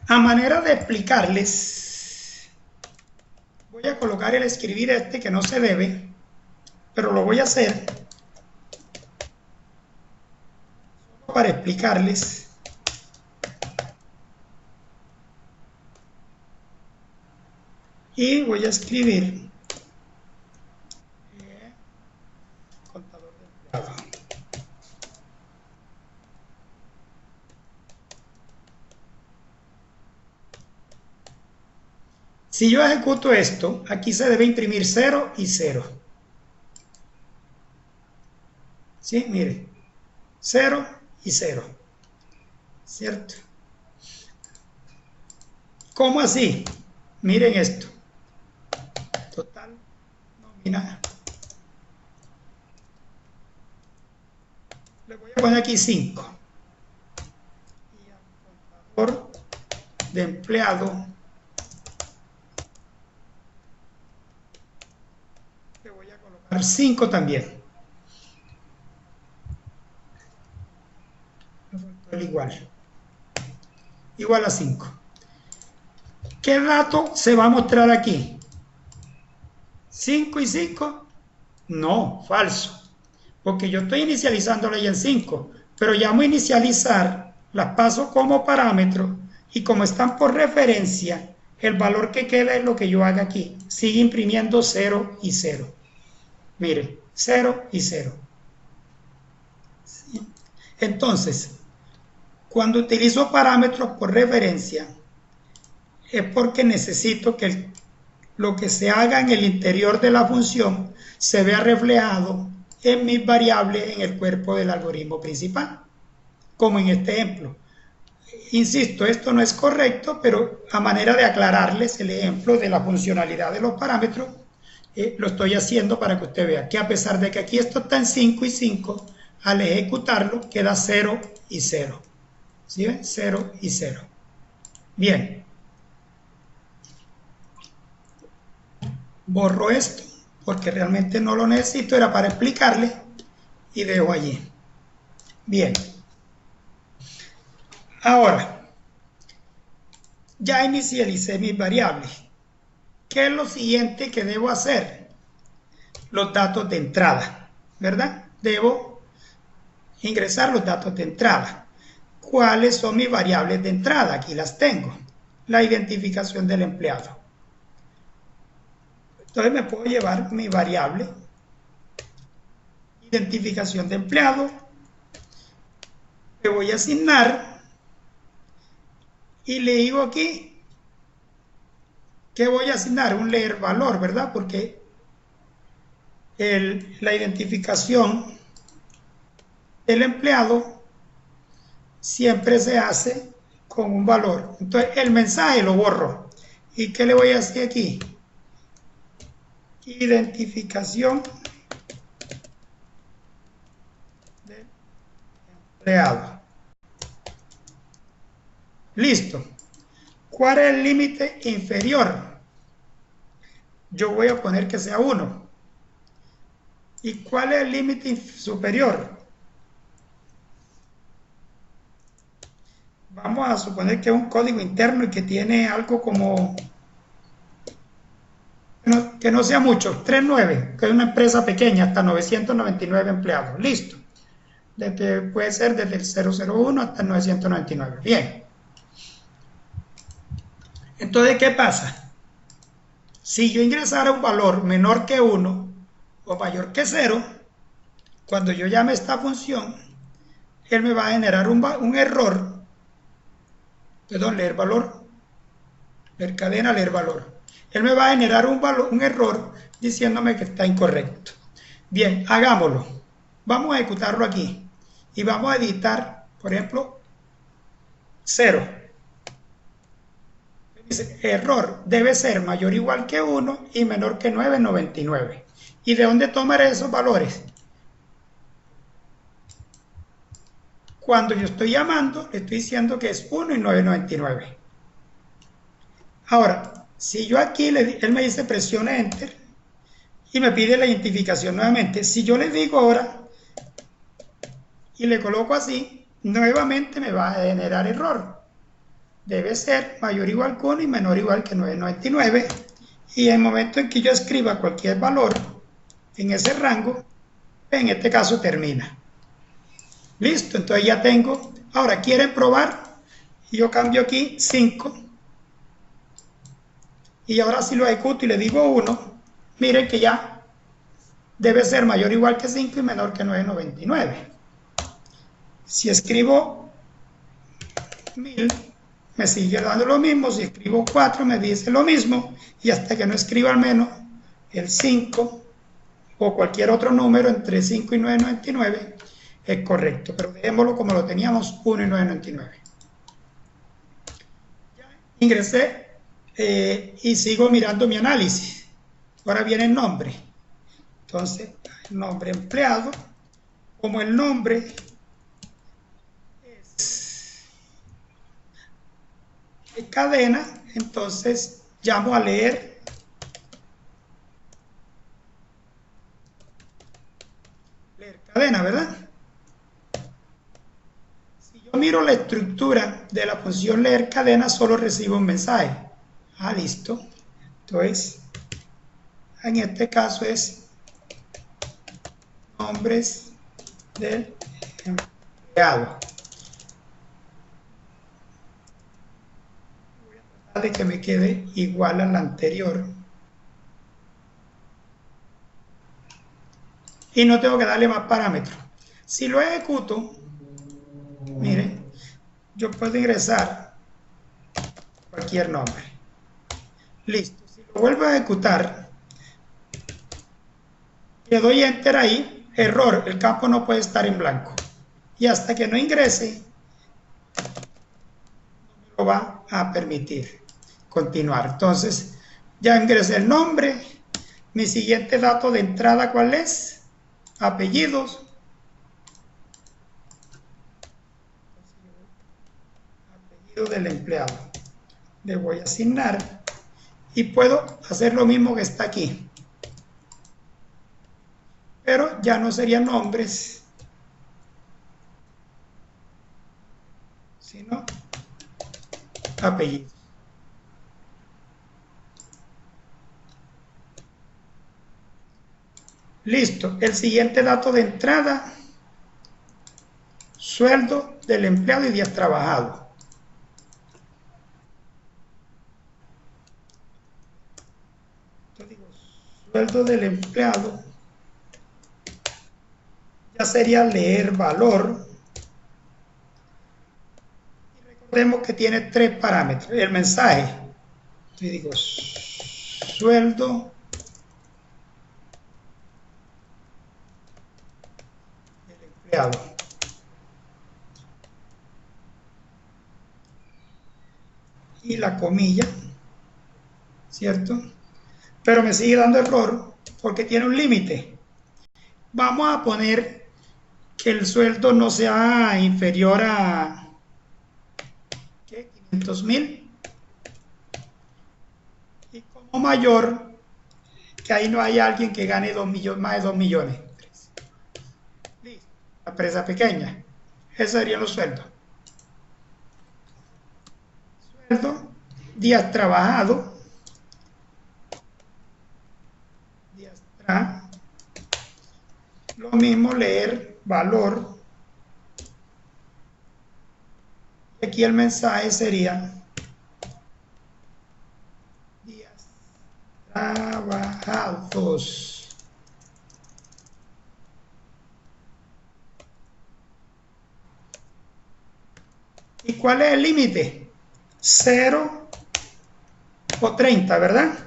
A manera de explicarles, voy a colocar el escribir este que no se debe, pero lo voy a hacer para explicarles. Y voy a escribir contador de empleados. Si yo ejecuto esto, aquí se debe imprimir 0 y 0. ¿Sí? Mire, 0 y 0. ¿Cierto? ¿Cómo así? Miren esto. Total nómina. Le voy a poner aquí 5. Y al contador de empleado le voy a colocar 5 también. Igual. Igual a 5. ¿Qué dato se va a mostrar aquí? ¿5 y 5? No, falso. Porque yo estoy inicializándola ya en 5. Pero llamo a inicializar, las paso como parámetro y como están por referencia, el valor que queda es lo que yo haga aquí. Sigue imprimiendo 0 y 0. Mire, 0 y 0. ¿Sí? Entonces, cuando utilizo parámetros por referencia, es porque necesito que lo que se haga en el interior de la función se vea reflejado en mis variables en el cuerpo del algoritmo principal, como en este ejemplo. Insisto, esto no es correcto, pero a manera de aclararles el ejemplo de la funcionalidad de los parámetros, lo estoy haciendo para que usted vea que a pesar de que aquí esto está en 5 y 5, al ejecutarlo queda 0 y 0. ¿Sí ven? 0 y 0. Bien. Borro esto porque realmente no lo necesito, era para explicarle y dejo allí. Bien. Ahora, ya inicialicé mis variables. ¿Qué es lo siguiente que debo hacer? Los datos de entrada, ¿verdad? Debo ingresar los datos de entrada. ¿Cuáles son mis variables de entrada? Aquí las tengo. La identificación del empleado. Entonces me puedo llevar mi variable, identificación de empleado, le voy a asignar y le digo aquí que voy a asignar un leer valor, ¿verdad? Porque la identificación del empleado siempre se hace con un valor. Entonces el mensaje lo borro. ¿Y qué le voy a hacer aquí? Identificación del empleado. Listo. ¿Cuál es el límite inferior? Yo voy a poner que sea 1. ¿Y cuál es el límite superior? Vamos a suponer que es un código interno y que tiene algo como... que no sea mucho, 3.9, que es una empresa pequeña, hasta 999 empleados. Listo. Puede ser desde el 001 hasta el 999. Bien. Entonces, ¿qué pasa? Si yo ingresara un valor menor que 1 o mayor que 0, cuando yo llame esta función, él me va a generar un error. Perdón, leer valor. Leer cadena, leer valor. Él me va a generar un error diciéndome que está incorrecto. Bien, hagámoslo. Vamos a ejecutarlo aquí. Y vamos a editar, por ejemplo, 0. Dice, error, debe ser mayor o igual que 1 y menor que 9,99. ¿Y de dónde tomaré esos valores? Cuando yo estoy llamando, le estoy diciendo que es 1 y 9,99. Ahora, si yo aquí, él me dice presione Enter y me pide la identificación nuevamente. Si yo le digo ahora y le coloco así, nuevamente me va a generar error. Debe ser mayor o igual que 1 y menor o igual que 9,99. Y en el momento en que yo escriba cualquier valor en ese rango, en este caso termina. Listo, entonces ya tengo. Ahora, ¿quieren probar? Y yo cambio aquí 5. Y ahora si lo ejecuto y le digo 1, miren que ya debe ser mayor o igual que 5 y menor que 9,99. Si escribo 1000, me sigue dando lo mismo. Si escribo 4, me dice lo mismo. Y hasta que no escriba al menos el 5 o cualquier otro número entre 5 y 9,99, es correcto. Pero dejémoslo como lo teníamos, 1 y 9,99. Ingresé y sigo mirando mi análisis. Ahora viene el nombre. Entonces, el nombre empleado, como el nombre es cadena, entonces llamo a leer cadena, ¿verdad? Si yo miro la estructura de la función leer cadena, solo recibo un mensaje. Ah, listo. Entonces, en este caso es nombres del empleado. Voy a tratar de que me quede igual al anterior. Y no tengo que darle más parámetros. Si lo ejecuto, miren, yo puedo ingresar cualquier nombre. Listo. Si lo vuelvo a ejecutar, le doy Enter ahí, error, el campo no puede estar en blanco. Y hasta que no ingrese, no me lo va a permitir continuar. Entonces, ya ingresé el nombre. Mi siguiente dato de entrada, ¿cuál es? Apellidos. Apellido del empleado. Le voy a asignar y puedo hacer lo mismo que está aquí. Pero ya no serían nombres, sino apellidos. Listo. El siguiente dato de entrada, sueldo del empleado y días trabajados. Yo digo, sueldo del empleado, ya sería leer valor. Y recordemos que tiene 3 parámetros. El mensaje. Yo digo, sueldo y la comilla, ¿cierto? Pero me sigue dando error porque tiene un límite. Vamos a poner que el sueldo no sea inferior a 500,000 y como mayor, que ahí no hay alguien que gane 2 millones, más de 2 millones. La empresa pequeña. Esos serían los sueldos. Sueldo, días trabajados, días tra. Lo mismo leer valor. Aquí el mensaje sería días trabajados. ¿Y cuál es el límite? 0 o 30, ¿verdad?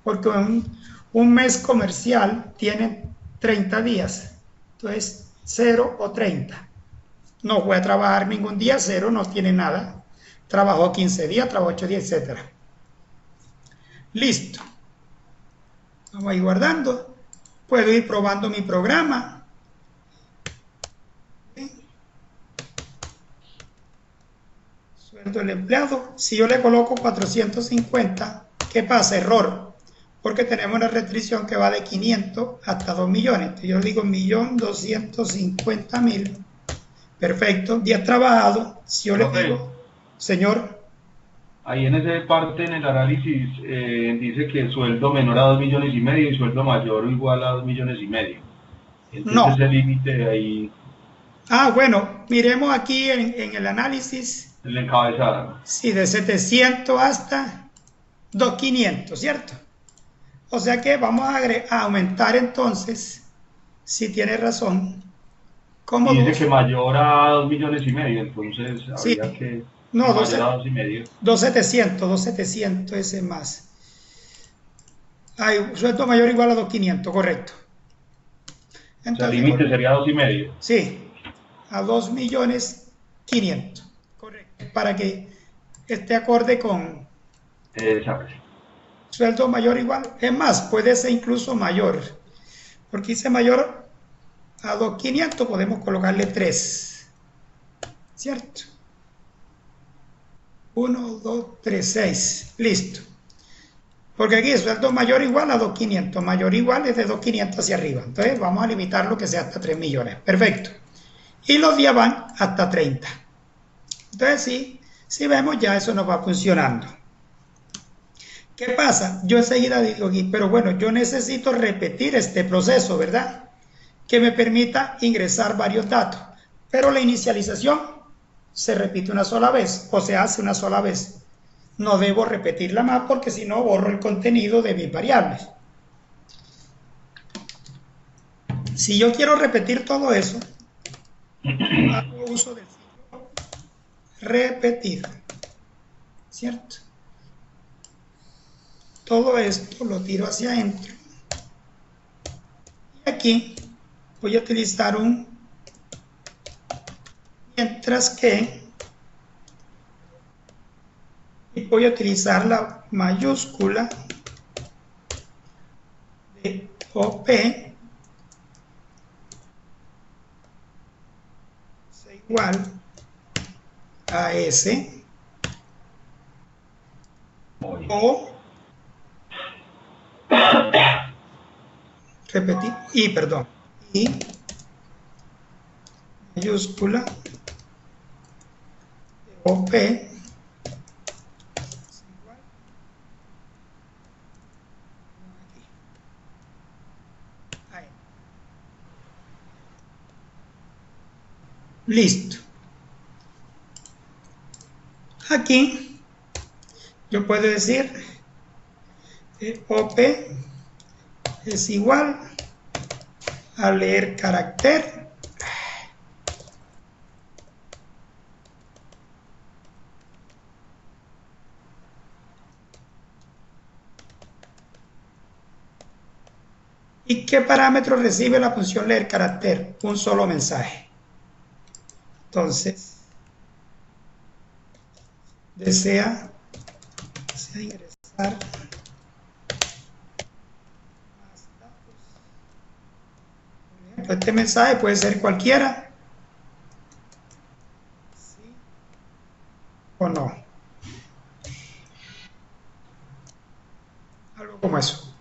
Porque un mes comercial tiene 30 días. Entonces, 0 o 30. No voy a trabajar ningún día, 0 no tiene nada. trabajó 15 días, trabajó 8 días, etcétera. Listo. Vamos a ir guardando. Puedo ir probando mi programa. Sueldo del empleado. Si yo le coloco 450, ¿qué pasa? Error. Porque tenemos una restricción que va de 500 hasta 2 millones. Entonces yo digo 1.250.000. Perfecto. Días trabajados. Si yo le digo, señor. Ahí en esa parte, en el análisis, dice que el sueldo menor a 2,5 millones y sueldo mayor o igual a 2,5 millones. Entonces No. ese límite ahí. Ah, bueno, miremos aquí en el análisis. El encabezado. Sí, de 700 hasta 2.500, ¿cierto? O sea que vamos a aumentar entonces, si tiene razón. ¿Cómo Dice que mayor a 2,5 millones, entonces sí. habría que No, mayor a 2,5. 2.700, ese más. Hay sueldo mayor o igual a 2.500, correcto. Entonces, o sea, el límite sería 2,5. Sí, a 2.500.000, correcto, para que esté acorde con Exacto. sueldo mayor o igual. Es más, puede ser incluso mayor, porque dice mayor a 2.500, podemos colocarle 3, ¿cierto? 1, 2, 3, 6, listo. Porque aquí es sueldo mayor o igual a 2.500, mayor o igual es de 2.500 hacia arriba. Entonces vamos a limitarlo que sea hasta 3 millones. Perfecto. Y los días van hasta 30. Entonces sí, si vemos ya eso nos va funcionando. ¿Qué pasa? Yo enseguida digo aquí, pero bueno, yo necesito repetir este proceso, ¿verdad? Que me permita ingresar varios datos. Pero la inicialización se repite una sola vez o se hace una sola vez. No debo repetirla más porque si no borro el contenido de mis variables. Si yo quiero repetir todo eso, hago uso del ciclo repetir, ¿cierto? Todo esto lo tiro hacia adentro. Y aquí voy a utilizar un mientras que y voy a utilizar la mayúscula de OP es igual a S o repetir y perdón y mayúscula de OP listo. Aquí yo puedo decir OP es igual a leer carácter ¿y qué parámetro recibe la función leer carácter? Un solo mensaje. Entonces, desea ingresar más datos. Por ejemplo, este mensaje puede ser cualquiera. ¿Sí o no? Algo como eso.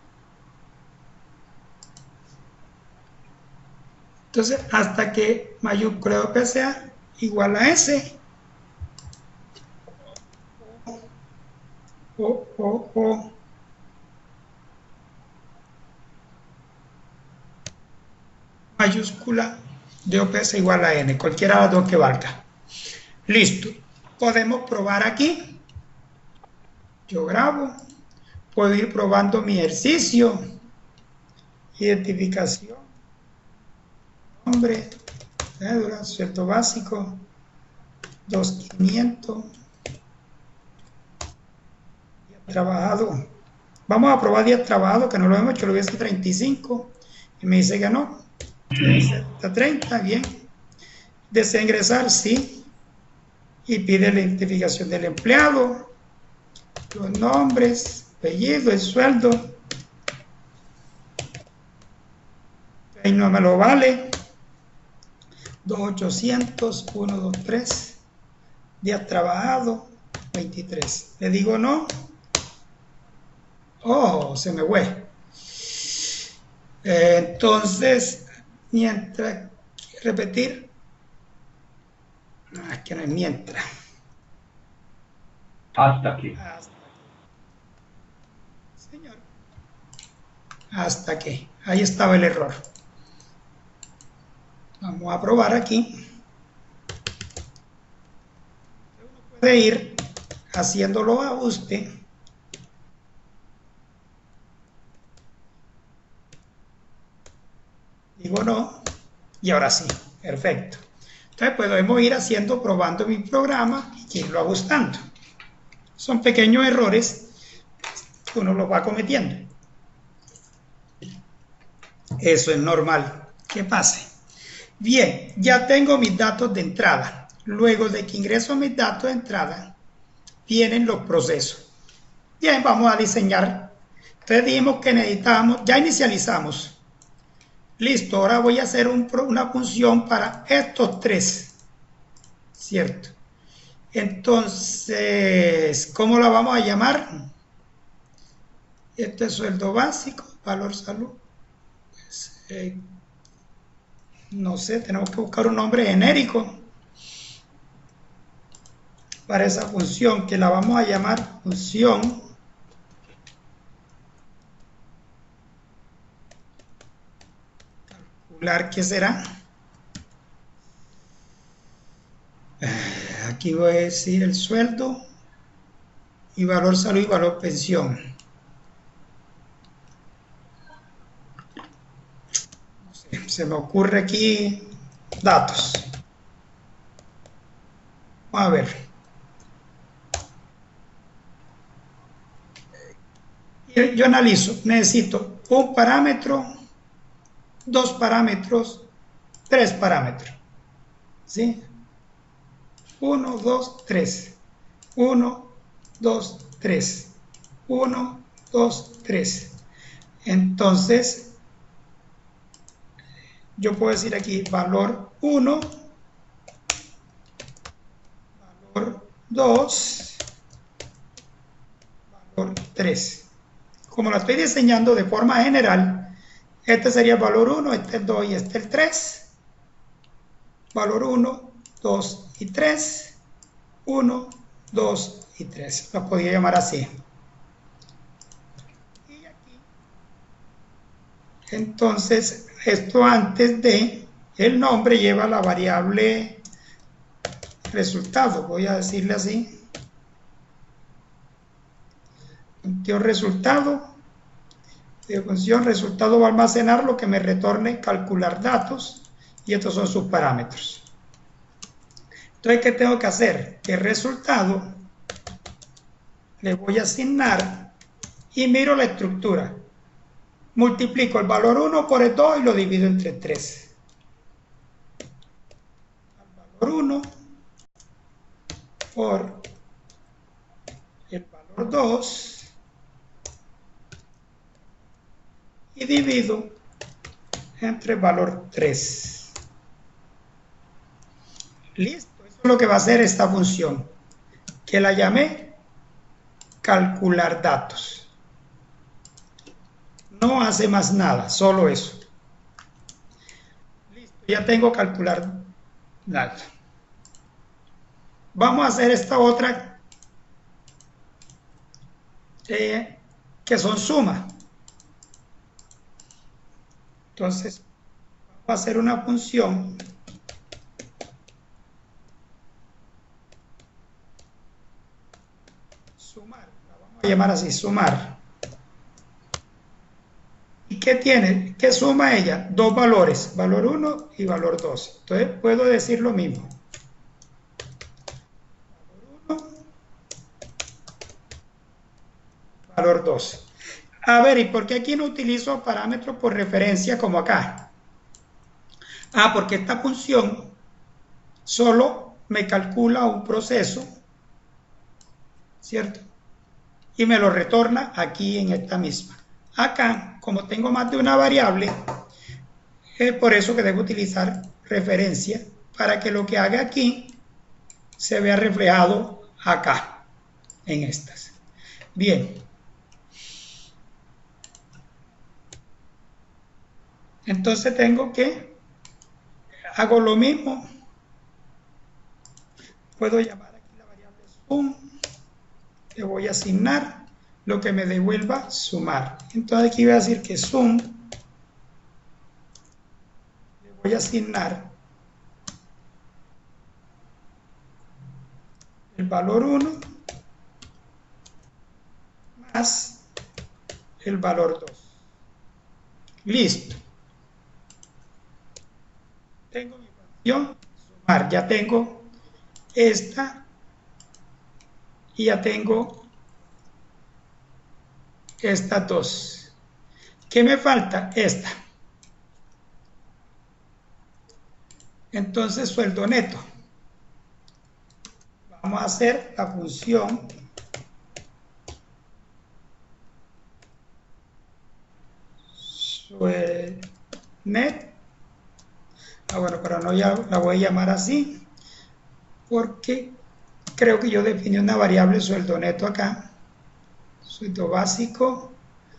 Entonces, hasta que mayúscula OP sea igual a S o mayúscula de OP es igual a N, cualquiera de las dos que valga. Listo. Podemos probar aquí. Yo grabo. Puedo ir probando mi ejercicio. Identificación. Nombre. Cédula. Sueldo básico. 2.500. Trabajado. Vamos a probar días trabajados, que no lo hemos hecho, lo voy a hacer 35. Y me dice que no. Está 30, bien. ¿Desea ingresar? Sí. y pide la identificación del empleado, los nombres, apellido, el sueldo. Ahí no me lo vale. 2.800, 123, días trabajados, 23. Le digo no. Oh, se me fue. Entonces, mientras, repetir. No, es que no es mientras. Hasta aquí. Señor. Hasta que. Ahí estaba el error. Vamos a probar aquí. Uno puede ir haciéndolo a usted. Digo no. Y ahora sí. Perfecto. Entonces podemos ir haciendo, probando mi programa y irlo ajustando. Son pequeños errores que uno los va cometiendo. Eso es normal que pase. Bien, ya tengo mis datos de entrada. Luego de que ingreso mis datos de entrada, vienen los procesos. Bien, vamos a diseñar. Entonces dijimos que necesitábamos, ya inicializamos. Listo, ahora voy a hacer una función para estos tres. ¿Cierto? Entonces, ¿cómo la vamos a llamar? Este es sueldo básico, valor salud. No sé, tenemos que buscar un nombre genérico para esa función, que la vamos a llamar función calcular. ¿Qué será? Aquí voy a decir el sueldo y valor salud y valor pensión. No sé, se me ocurre aquí datos. Vamos a ver. Yo analizo, necesito un parámetro, dos parámetros, tres parámetros. ¿Sí? 1, 2, 3. 1, 2, 3. 1, 2, 3. Entonces, yo puedo decir aquí valor 1, valor 2, valor 3. Como lo estoy diseñando de forma general, este sería el valor 1, este es el 2 y este es el 3. Valor 1, 2 y 3. 1, 2 y 3. Lo podría llamar así. Y aquí, entonces, esto antes de el nombre lleva la variable resultado. Voy a decirle así. Función resultado. De función resultado va a almacenar lo que me retorne calcular datos. Y estos son sus parámetros. Entonces, ¿qué tengo que hacer? Que el resultado le voy a asignar y miro la estructura. Multiplico el valor 1 por el 2 y lo divido entre 3. El valor 1 por el valor 2 y divido entre el valor 3. Listo, eso es lo que va a hacer esta función, que la llamé calcular datos. No hace más nada, solo eso. Listo, ya tengo calcular datos. Vamos a hacer esta otra, que son sumas. Entonces, vamos a hacer una función sumar, la vamos a llamar así, sumar. ¿Y qué tiene? ¿Qué suma ella? Dos valores, valor 1 y valor 2. Entonces, puedo decir lo mismo. Valor 1, valor 2. A ver, ¿y por qué aquí no utilizo parámetros por referencia como acá? Ah, porque esta función solo me calcula un proceso, ¿cierto? Y me lo retorna aquí en esta misma. Acá, como tengo más de una variable, es por eso que debo utilizar referencia para que lo que haga aquí se vea reflejado acá, en estas. Bien. Entonces tengo que, hago lo mismo, puedo llamar aquí la variable sum, le voy a asignar lo que me devuelva sumar. Entonces aquí voy a decir que sum, le voy a asignar el valor 1 más el valor 2. Listo. Tengo mi función sumar, ya tengo esta y ya tengo estas dos. ¿Qué me falta? Esta. Entonces, sueldo neto. Vamos a hacer la función net. Bueno, pero no ya la voy a llamar así porque creo que yo definí una variable sueldo neto acá. Sueldo básico,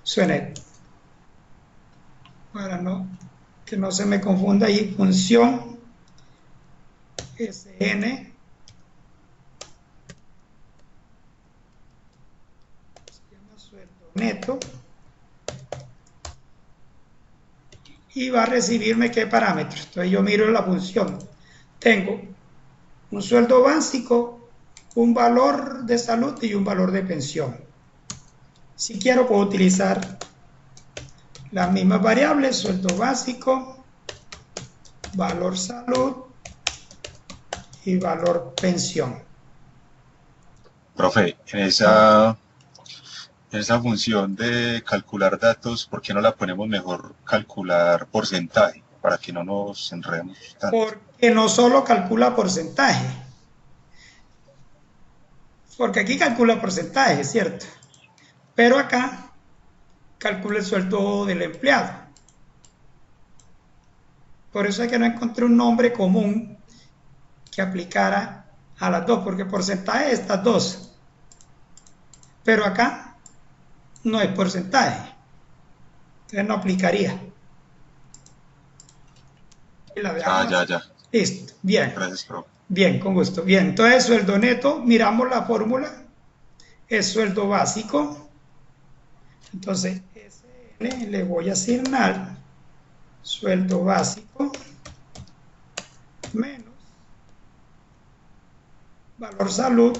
suenet. Para que no se me confunda ahí, función sn se llama sueldo neto y va a recibirme qué parámetros. Entonces yo miro la función, tengo un sueldo básico, un valor de salud y un valor de pensión. Si quiero puedo utilizar las mismas variables, sueldo básico, valor salud y valor pensión. Profe, en esa función de calcular datos, ¿por qué no la ponemos mejor calcular porcentaje? Para que no nos enredemos tanto. Porque no solo calcula porcentaje. Porque aquí calcula porcentaje, ¿cierto? Pero acá calcula el sueldo del empleado. Por eso es que no encontré un nombre común que aplicara a las dos, porque porcentaje es estas dos. Pero acá no es porcentaje. Entonces no aplicaría. Y la dejamos. Ya. Listo, bien. Gracias, profe. Bien, con gusto. Bien, entonces sueldo neto, miramos la fórmula, es sueldo básico. Entonces, SN le voy a asignar sueldo básico menos valor salud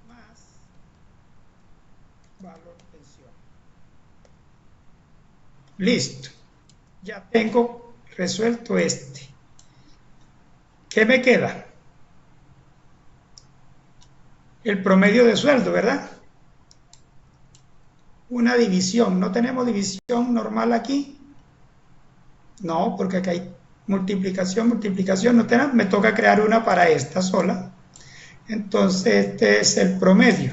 más valor pensión. Listo. Ya tengo resuelto este. ¿Qué me queda? El promedio de sueldo, ¿verdad? Una división. ¿No tenemos división normal aquí? No, porque acá hay multiplicación, no tenemos. Me toca crear una para esta sola. Entonces, este es el promedio.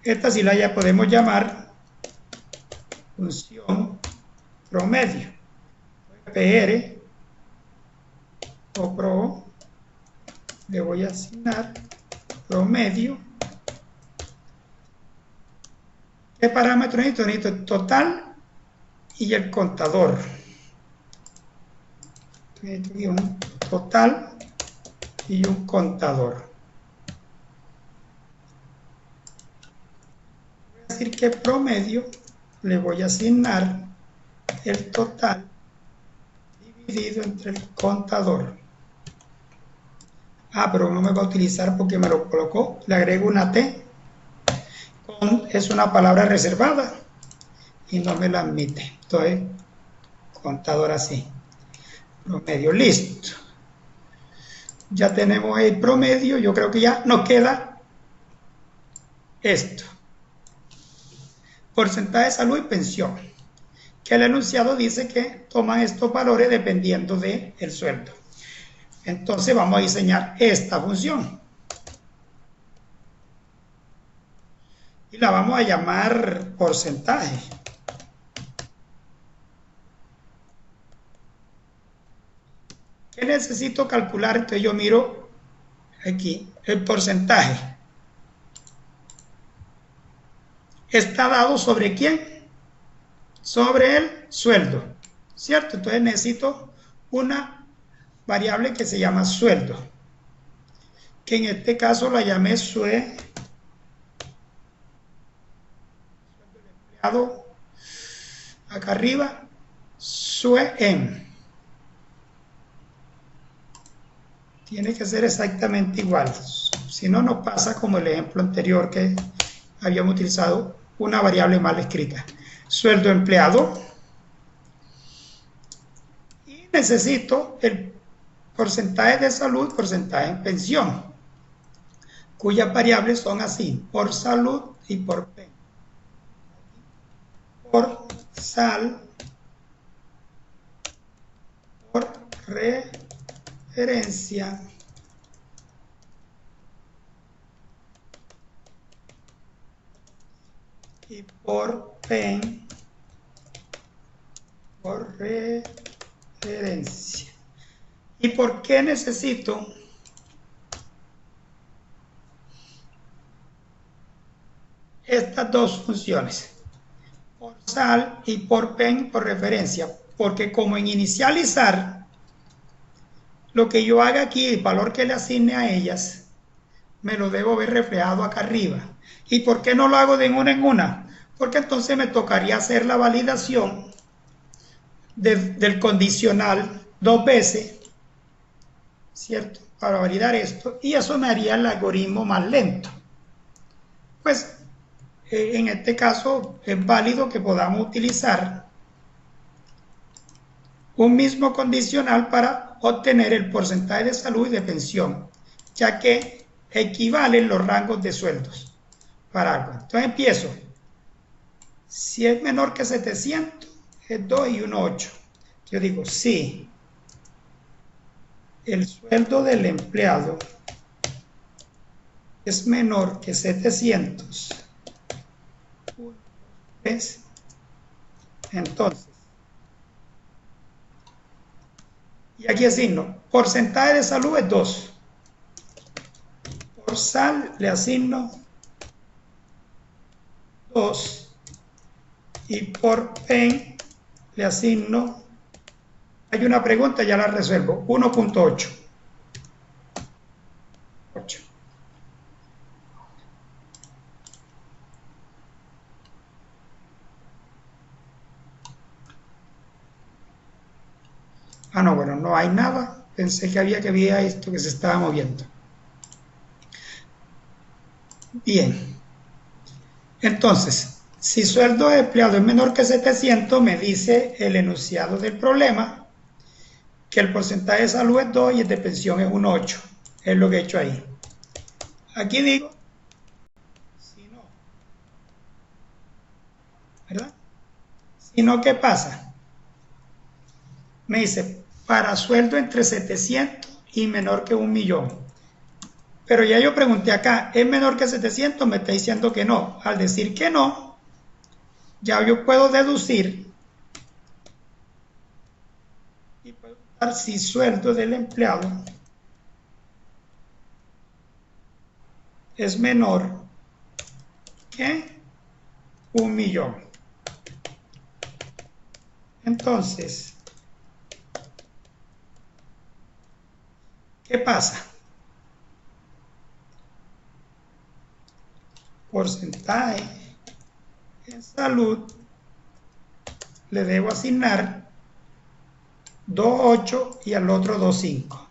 Esta sí la ya podemos llamar función promedio. PR o pro, le voy a asignar promedio. ¿Qué parámetro necesito? Necesito total y el contador. Necesito un total y un contador. Voy a decir que promedio le voy a asignar el total dividido entre el contador. Pero no me va a utilizar porque me lo colocó. Le agrego una T. Es una palabra reservada y no me la admite. Entonces, contador así. Promedio, listo. Ya tenemos el promedio. Yo creo que ya nos queda esto. Porcentaje de salud y pensión. que el enunciado dice que toman estos valores dependiendo del sueldo. Entonces vamos a diseñar esta función. Y la vamos a llamar porcentaje. ¿Qué necesito calcular? Entonces yo miro aquí el porcentaje. ¿Está dado sobre quién? Sobre el sueldo, ¿cierto? Entonces necesito una variable que se llama sueldo, que en este caso la llamé sue. Acá arriba, suen. Tiene que ser exactamente igual, si no nos pasa como el ejemplo anterior que habíamos utilizado una variable mal escrita. Sueldo empleado, y necesito el porcentaje de salud, porcentaje en pensión, cuyas variables son así, por salud y por P. Por sal, por referencia, y por PEN, por referencia. ¿Y por qué necesito estas dos funciones? Por sal y por PEN, por referencia, porque como en inicializar, lo que yo haga aquí, el valor que le asigne a ellas, me lo debo ver reflejado acá arriba. ¿Y por qué no lo hago de una en una? Porque entonces me tocaría hacer la validación del condicional 2 veces, ¿cierto? Para validar esto, y eso me haría el algoritmo más lento. Pues en este caso es válido que podamos utilizar un mismo condicional para obtener el porcentaje de salud y de pensión, ya que equivalen los rangos de sueldos para algo. Entonces empiezo. Si es menor que 700, es 2 y 1, 8. Yo digo, sí, el sueldo del empleado es menor que 700, entonces, y aquí asigno, porcentaje de salud es 2, por sal le asigno 2, y por PEN le asigno, hay una pregunta, ya la resuelvo, 1.8. 8. Ah, no, bueno, no hay nada. Pensé que había esto que se estaba moviendo. Bien. Entonces, si sueldo de empleado es menor que 700, me dice el enunciado del problema que el porcentaje de salud es 2 y el de pensión es 1.8. Es lo que he hecho ahí. Aquí digo, si no, ¿verdad? Si no, ¿qué pasa? Me dice, para sueldo entre 700 y menor que 1.000.000. Pero ya yo pregunté acá, ¿es menor que 700? Me está diciendo que no. Al decir que no, ya yo puedo deducir y preguntar si sueldo del empleado es menor que 1.000.000. Entonces, ¿qué pasa? Porcentaje en salud le debo asignar 2.8 y al otro 2.5.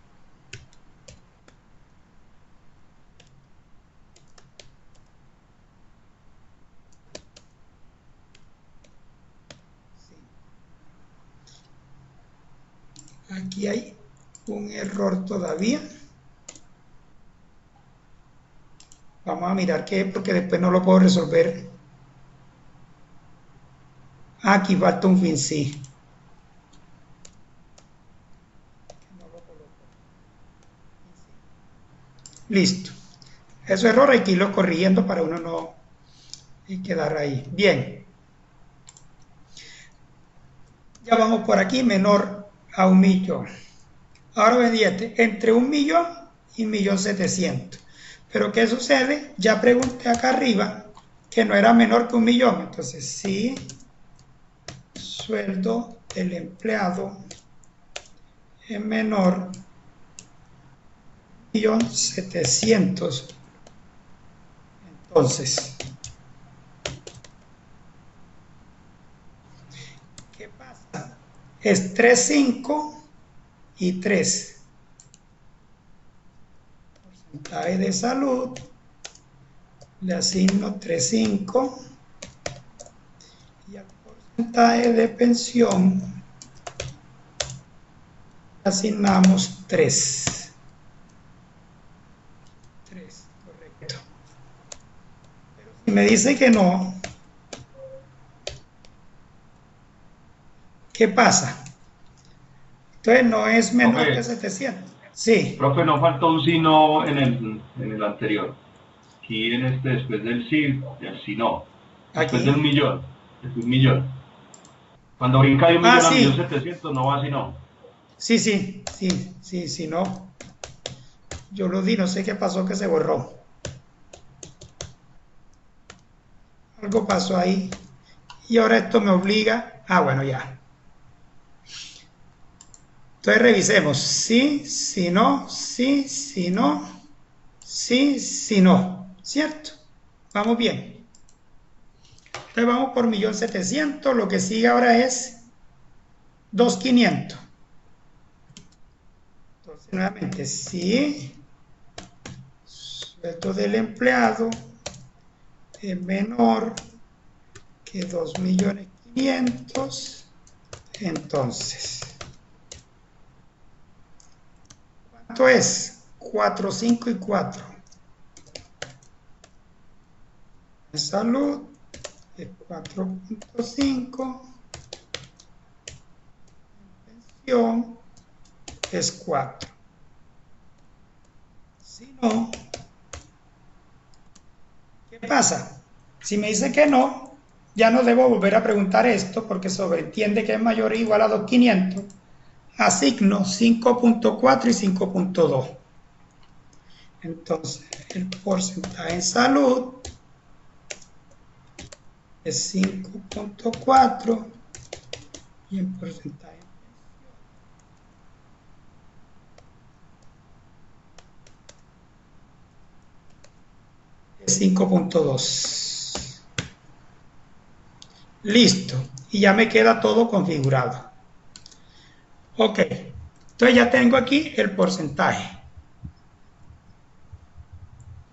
Aquí hay un error todavía. Vamos a mirar qué es, porque después no lo puedo resolver Aquí falta un fin sí. Listo. Eso error hay que irlo corrigiendo para uno no quedar ahí. Bien. Ya vamos por aquí, menor a 1.000.000. Ahora obediente, entre 1.000.000 y 1.700.000. Pero ¿qué sucede? Ya pregunté acá arriba que no era menor que 1.000.000. Entonces, sí, sueldo del empleado es menor 1.700.000. Entonces, ¿qué pasa? Es 3, 5 y 3. Porcentaje de salud, le asigno 3, 5. Y al porcentaje de pensión, le asignamos 3. 3, correcto. Pero si me dice que no, ¿qué pasa? Entonces no es menor que 700. Sí. Profe, no faltó un si no en el anterior. Aquí en este, después del sí, el si no. Después Aquí. de 1.000.000. Después de 1.000.000. Cuando brinca de 1.000.000 a sí. 1.700.000, no va si no. Sí, no. Yo lo di, no sé qué pasó que se borró. Algo pasó ahí. Y ahora esto me obliga. Bueno, ya. Entonces revisemos. Sí, si no, sí, si no, sí, si no. ¿Cierto? Vamos bien. Entonces vamos por 1.700.000. Lo que sigue ahora es 2.500.000. Entonces nuevamente, sí, sueldo del empleado es menor que 2.500.000. Entonces, ¿cuánto es? 4, 5 y 4. Salud es 4.5. Pensión es 4. Si no, ¿qué pasa? Si me dice que no, ya no debo volver a preguntar esto porque sobreentiende que es mayor o igual a 2.500. Asigno 5.4 y 5.2. Entonces, el porcentaje en salud es 5.4 y en porcentaje es 5.2. Listo. Y ya me queda todo configurado. Ok. Entonces ya tengo aquí el porcentaje.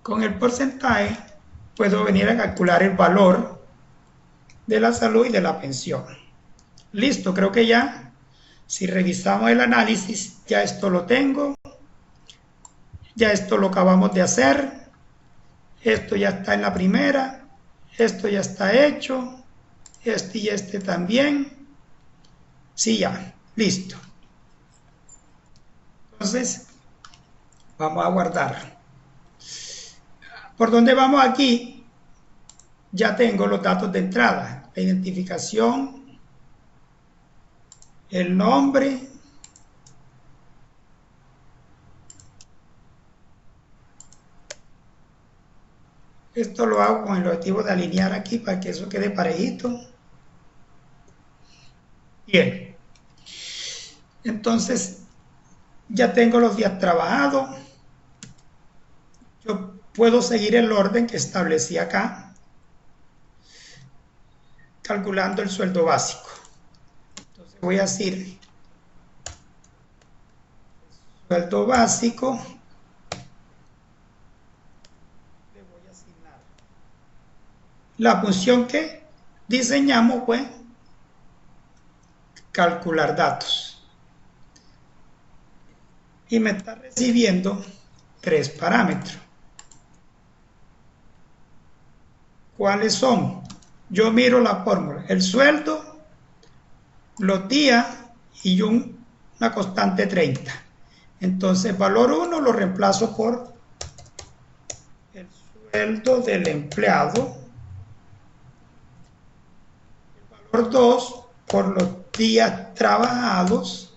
Con el porcentaje puedo venir a calcular el valor de la salud y de la pensión. Listo, creo que ya, si revisamos el análisis, ya esto lo tengo. Ya esto lo acabamos de hacer. Esto ya está en la primera. Esto ya está hecho. Este y este también. Sí, ya. Listo. Entonces, vamos a guardar. ¿Por dónde vamos aquí? Ya tengo los datos de entrada. La identificación, el nombre, esto lo hago con el objetivo de alinear aquí para que eso quede parejito. Bien. Entonces, ya tengo los días trabajados. Yo puedo seguir el orden que establecí acá, calculando el sueldo básico. Entonces voy a decir, sueldo básico, le voy a asignar la función que diseñamos fue calcular datos. Y me está recibiendo 3 parámetros. ¿Cuáles son? Yo miro la fórmula. El sueldo los días y una constante 30. Entonces, valor 1 lo reemplazo por el sueldo del empleado. El valor 2 por los días trabajados.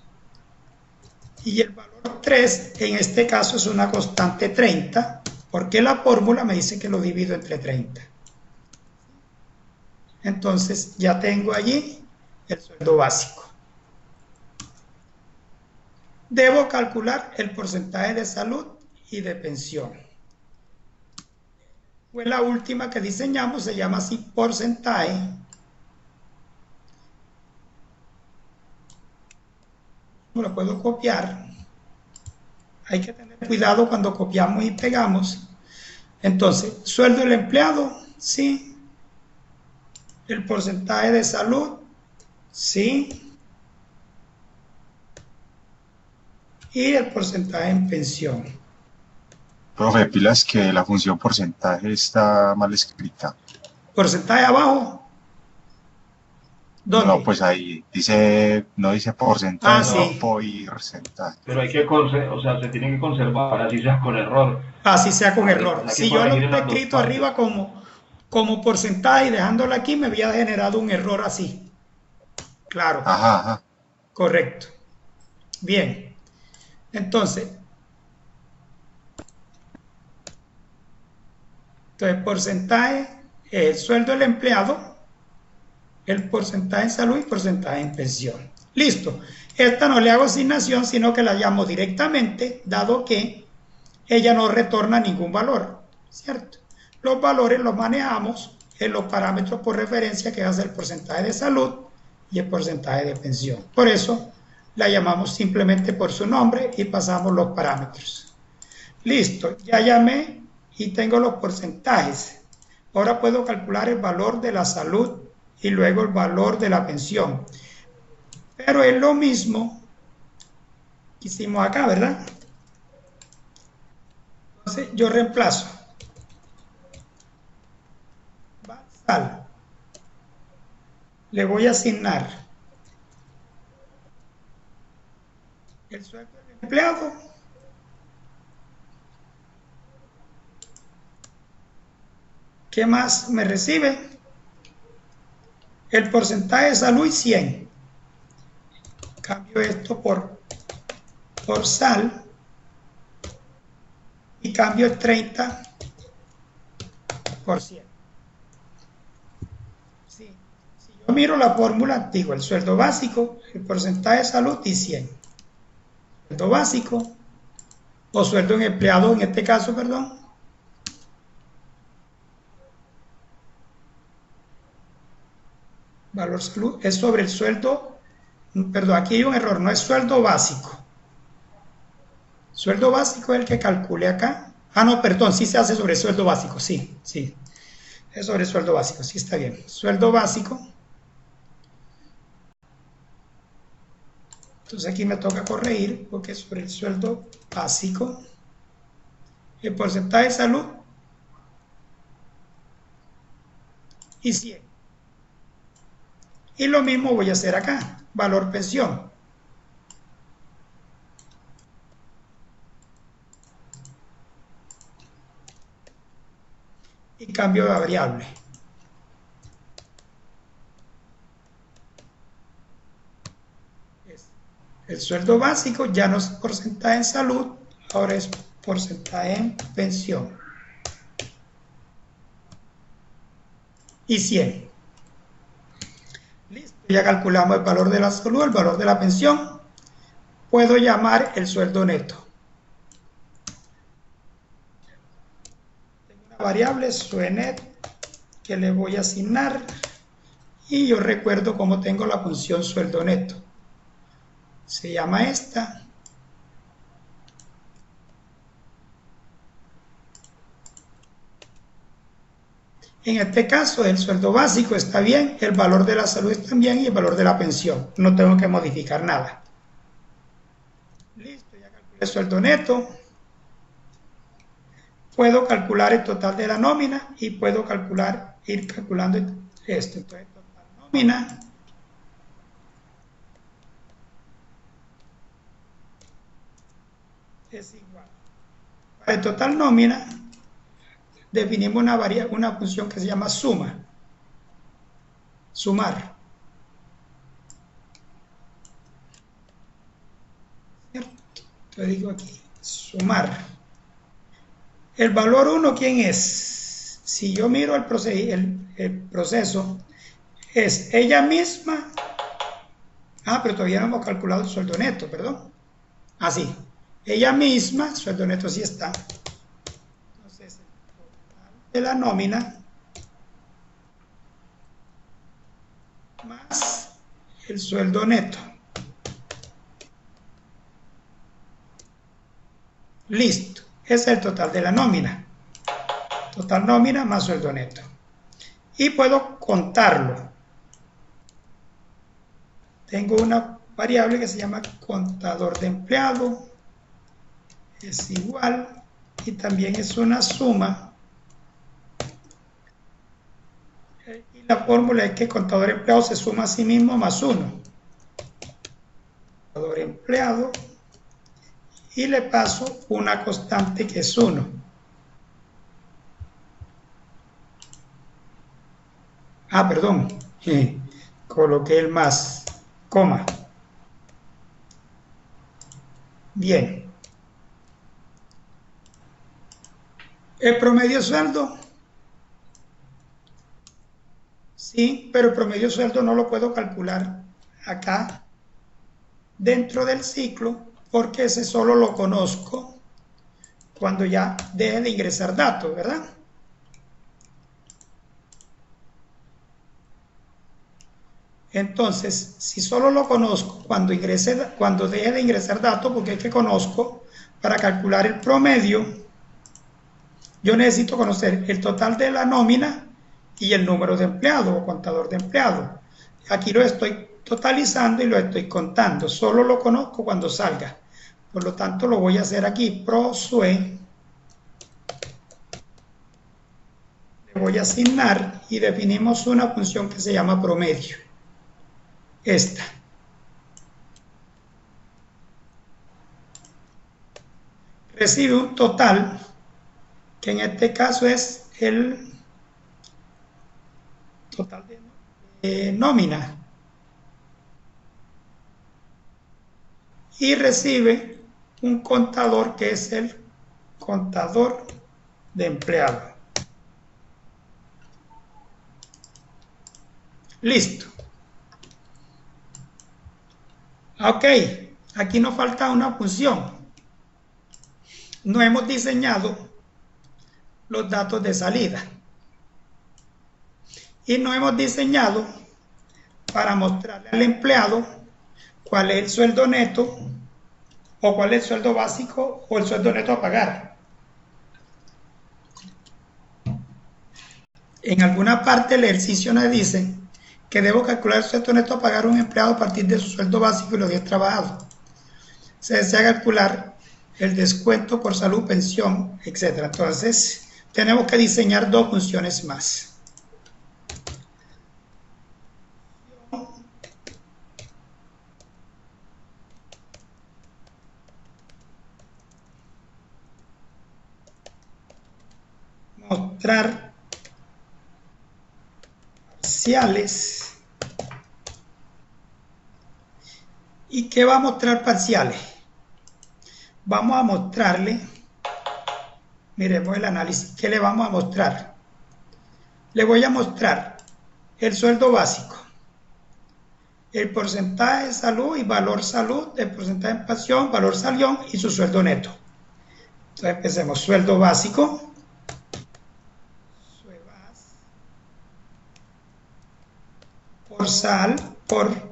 Y el valor 3, en este caso, es una constante 30, porque la fórmula me dice que lo divido entre 30. Entonces, ya tengo allí el sueldo básico. Debo calcular el porcentaje de salud y de pensión. Pues la última que diseñamos se llama así porcentaje. No lo puedo copiar. Hay que tener cuidado cuando copiamos y pegamos. Entonces, sueldo del empleado, sí. El porcentaje de salud, sí. Y el porcentaje en pensión. Profe, pilas que la función porcentaje está mal escrita. ¿Porcentaje abajo? ¿Dónde? No, pues ahí dice, no dice porcentaje, sí. no porcentaje. Pero hay que, o sea, se tiene que conservar, así sea con error. Así sea con error. Hay que Si yo lo corregir en he las dos escrito partes. arriba como porcentaje y dejándolo aquí, me había generado un error así. Claro. Ajá. Correcto. Bien. Entonces, porcentaje es el sueldo del empleado, el porcentaje en salud y porcentaje en pensión. Listo. Esta no le hago asignación, sino que la llamo directamente, dado que ella no retorna ningún valor, ¿cierto? Los valores los manejamos en los parámetros por referencia, que va a ser el porcentaje de salud y el porcentaje de pensión. Por eso la llamamos simplemente por su nombre y pasamos los parámetros. Listo, ya llamé y tengo los porcentajes. Ahora puedo calcular el valor de la salud y luego el valor de la pensión. Pero es lo mismo que hicimos acá, ¿verdad? Entonces yo reemplazo Basal. Le voy a asignar el sueldo del empleado ¿qué más me recibe? El porcentaje de salud y 100. Cambio esto por sal y cambio el 30%. Sí. Si yo miro la fórmula, digo el sueldo básico, el porcentaje de salud y 100. Sueldo básico o sueldo en empleado, en este caso, perdón. Valor salud es sobre el sueldo, perdón, aquí hay un error, no es sueldo básico. Sueldo básico es el que calcule acá. Ah, no, perdón, sí se hace sobre el sueldo básico, sí. Es sobre el sueldo básico, sí está bien. Sueldo básico. Entonces aquí me toca corregir porque es sobre el sueldo básico. El porcentaje de salud y 100. Y lo mismo voy a hacer acá, valor pensión. Y cambio de variable. El sueldo básico ya no es porcentaje en salud, ahora es porcentaje en pensión. Y 100. Listo, ya calculamos el valor de la salud, el valor de la pensión. Puedo llamar el sueldo neto. Tengo una variable, suenet, que le voy a asignar. Y yo recuerdo cómo tengo la función sueldo neto. Se llama esta. En este caso, el sueldo básico está bien, el valor de la salud está bien y el valor de la pensión. No tengo que modificar nada. Listo, ya calculé el sueldo neto. Puedo calcular el total de la nómina y puedo ir calculando esto. Entonces, total nómina es igual. Para el total nómina definimos una función que se llama suma. Sumar. ¿Cierto? Te digo aquí, sumar. El valor 1, ¿quién es? Si yo miro el proceso, es ella misma. Pero todavía no hemos calculado el sueldo neto, perdón. Sí. Ella misma, sueldo neto sí está. Entonces, el total de la nómina más el sueldo neto. Listo. Ese es el total de la nómina. Total nómina más sueldo neto. Y puedo contarlo. Tengo una variable que se llama contador de empleado. Es igual. Y también es una suma. Y la fórmula es que contador de empleado se suma a sí mismo más 1. Contador de empleado. Y le paso una constante que es 1. Perdón. Coloqué el más, coma. Bien. El promedio sueldo. Sí, pero el promedio sueldo no lo puedo calcular acá dentro del ciclo porque ese solo lo conozco cuando ya deje de ingresar datos, ¿verdad? Entonces, si solo lo conozco cuando deje de ingresar datos, porque es que conozco, para calcular el promedio, yo necesito conocer el total de la nómina y el número de empleados o contador de empleados. Aquí lo estoy totalizando y lo estoy contando. Solo lo conozco cuando salga. Por lo tanto, lo voy a hacer aquí. ProSue. Le voy a asignar y definimos una función que se llama promedio. Esta. Recibe un total, que en este caso es el total de nómina. Y recibe un contador que es el contador de empleado. Listo. Ok, aquí nos falta una función. No hemos diseñado los datos de salida. Y no hemos diseñado para mostrarle al empleado cuál es el sueldo neto o cuál es el sueldo básico o el sueldo neto a pagar. En alguna parte del ejercicio nos dice que debo calcular el sueldo neto a pagar a un empleado a partir de su sueldo básico y los días trabajados. Se desea calcular el descuento por salud, pensión, etc. Entonces, tenemos que diseñar dos funciones más. Mostrar parciales. ¿Y qué va a mostrar parciales? Vamos a mostrarle, miremos el análisis, ¿qué le vamos a mostrar? Le voy a mostrar el sueldo básico, el porcentaje de salud y valor salud, el porcentaje de pensión, valor salón y su sueldo neto. Entonces empecemos, sueldo básico, por sal, por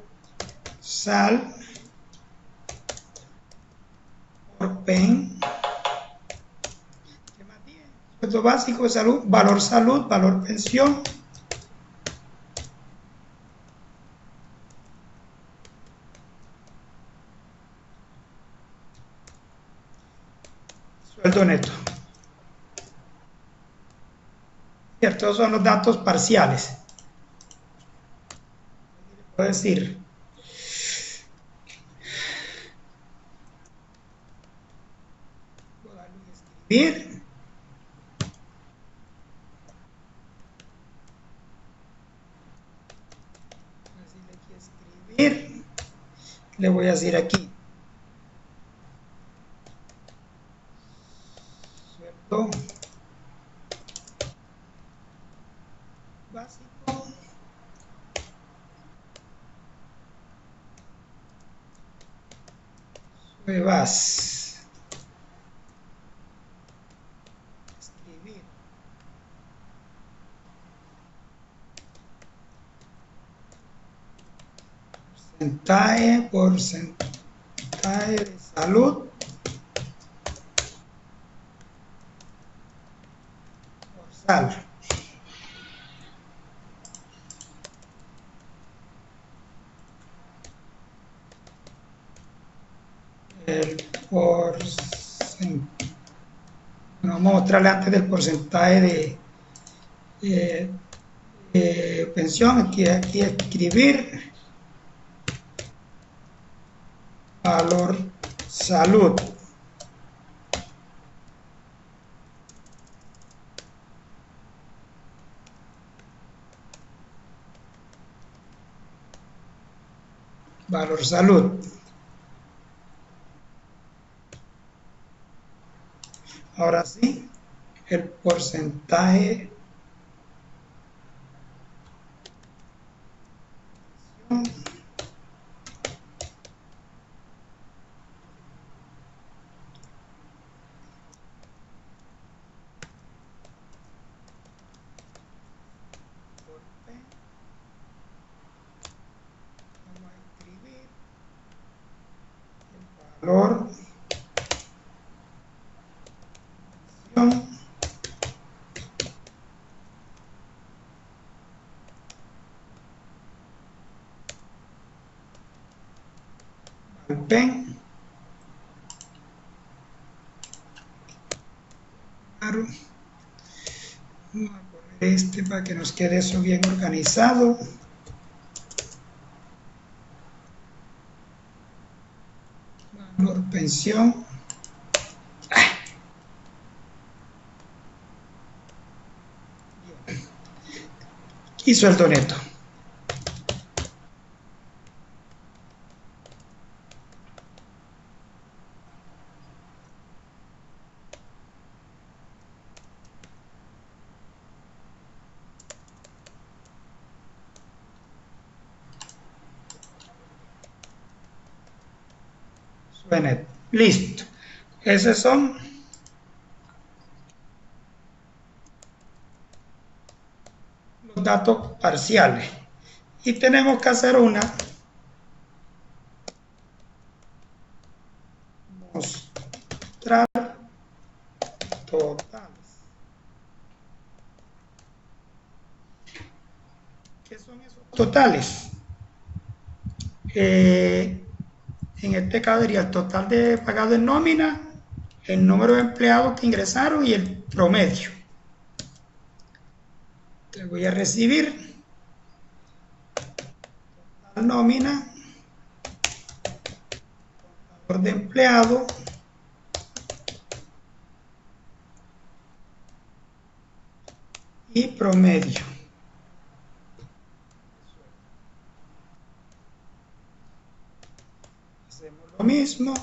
PEN, ¿qué más tiene? Sueldo básico de salud, valor pensión, sueldo neto. Estos son los datos parciales. Puedo decir, escribir. Escribir. Le voy a decir aquí. Sueldo básico. Vas. Escribir. Porcentaje de salud. Por sal. El porcentaje. Vamos a mostrarle antes del porcentaje de pensión. Aquí escribir valor salud. Valor salud. Ahora sí, el porcentaje vamos a escribir el valor pen. Claro. Vamos a poner este para que nos quede eso bien organizado. Valor pensión. Y sueldo neto. Suena. Listo. Esos son los datos parciales. Y tenemos que hacer una mostrar totales. ¿Qué son esos totales? En este caso sería el total de pagado en nómina, el número de empleados que ingresaron y el promedio. Le voy a recibir total nómina, contador de empleado, y promedio. Hacemos lo mismo.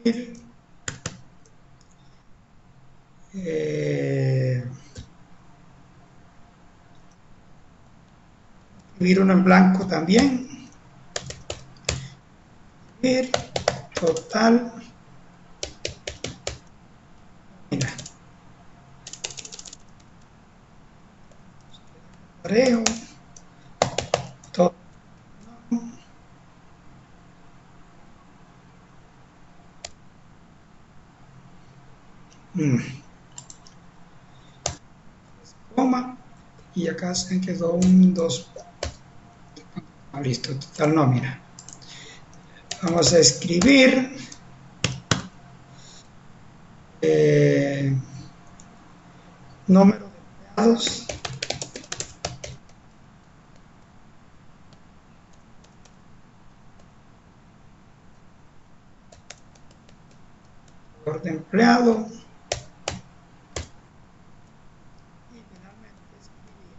Escribir. Escribir uno en blanco también. Escribir total. Mira. Parejo. Total. Coma. Y acá se quedó un 2. Listo, total nómina. Vamos a escribir número de empleados. empleado. Y finalmente escribir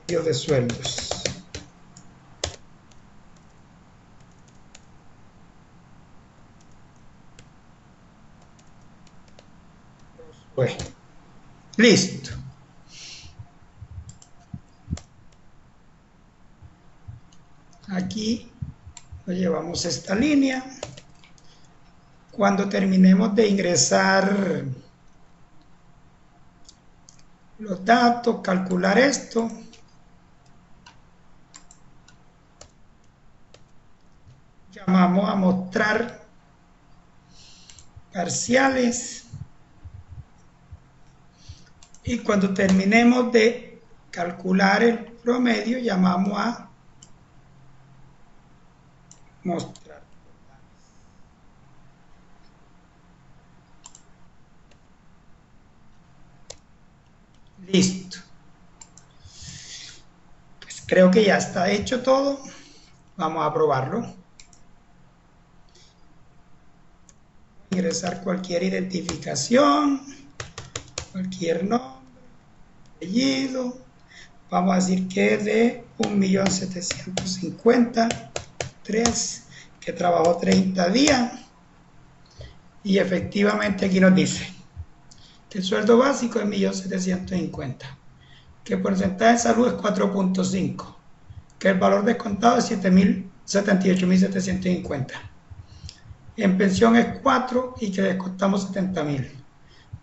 medio de sueldos. Bueno, listo. Aquí nos llevamos esta línea. Cuando terminemos de ingresar los datos, calcular esto, llamamos a mostrar parciales. Y cuando terminemos de calcular el promedio, llamamos a mostrar. Listo. Pues creo que ya está hecho todo. Vamos a probarlo. Ingresar cualquier identificación, cualquier nombre, apellido. Vamos a decir que es de 1.750.000, que trabajó 30 días. Y efectivamente aquí nos dice que el sueldo básico es 1.750.000, que el porcentaje de salud es 4.5, que el valor descontado es 78.750. En pensión es 4 y que descontamos 70.000.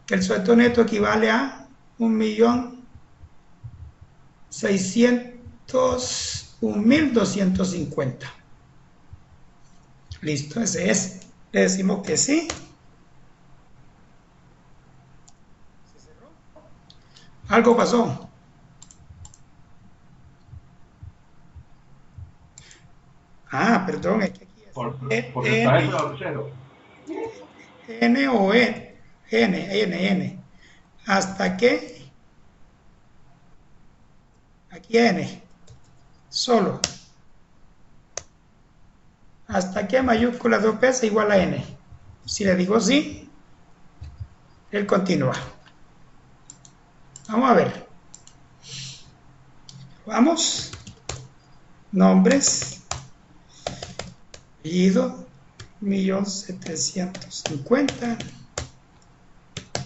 Que el sueldo neto equivale a 1.601.250. Listo, ese es. Le decimos que sí. Algo pasó. Ah, perdón, es que aquí es porque está eso cero. N o N. Hasta que aquí N, solo. Hasta que mayúscula 2P es igual a N. Si le digo sí, él continúa. Vamos a ver. Vamos. Nombres. Apellido. 1.750.000.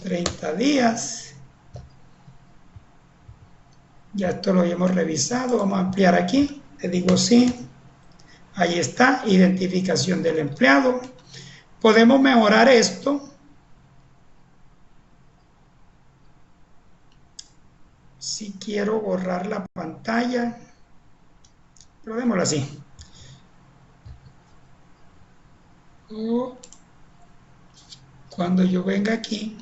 30 días. Ya esto lo hemos revisado. Vamos a ampliar aquí. Le digo sí. Ahí está. Identificación del empleado. Podemos mejorar esto. Si quiero borrar la pantalla, probémoslo así. O cuando yo venga aquí,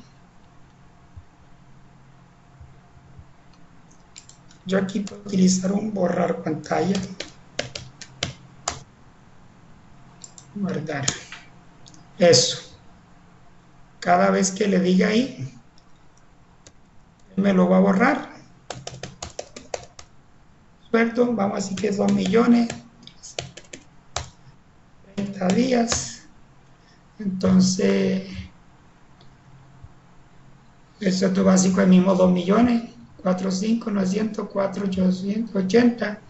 yo aquí puedo utilizar un borrar pantalla. Guardar. Eso. Cada vez que le diga ahí, me lo va a borrar. Sueldo, vamos a decir que es 2 millones, 30 días. Entonces, el sueldo básico es mismo 2 millones, 45, 900, 4, 880,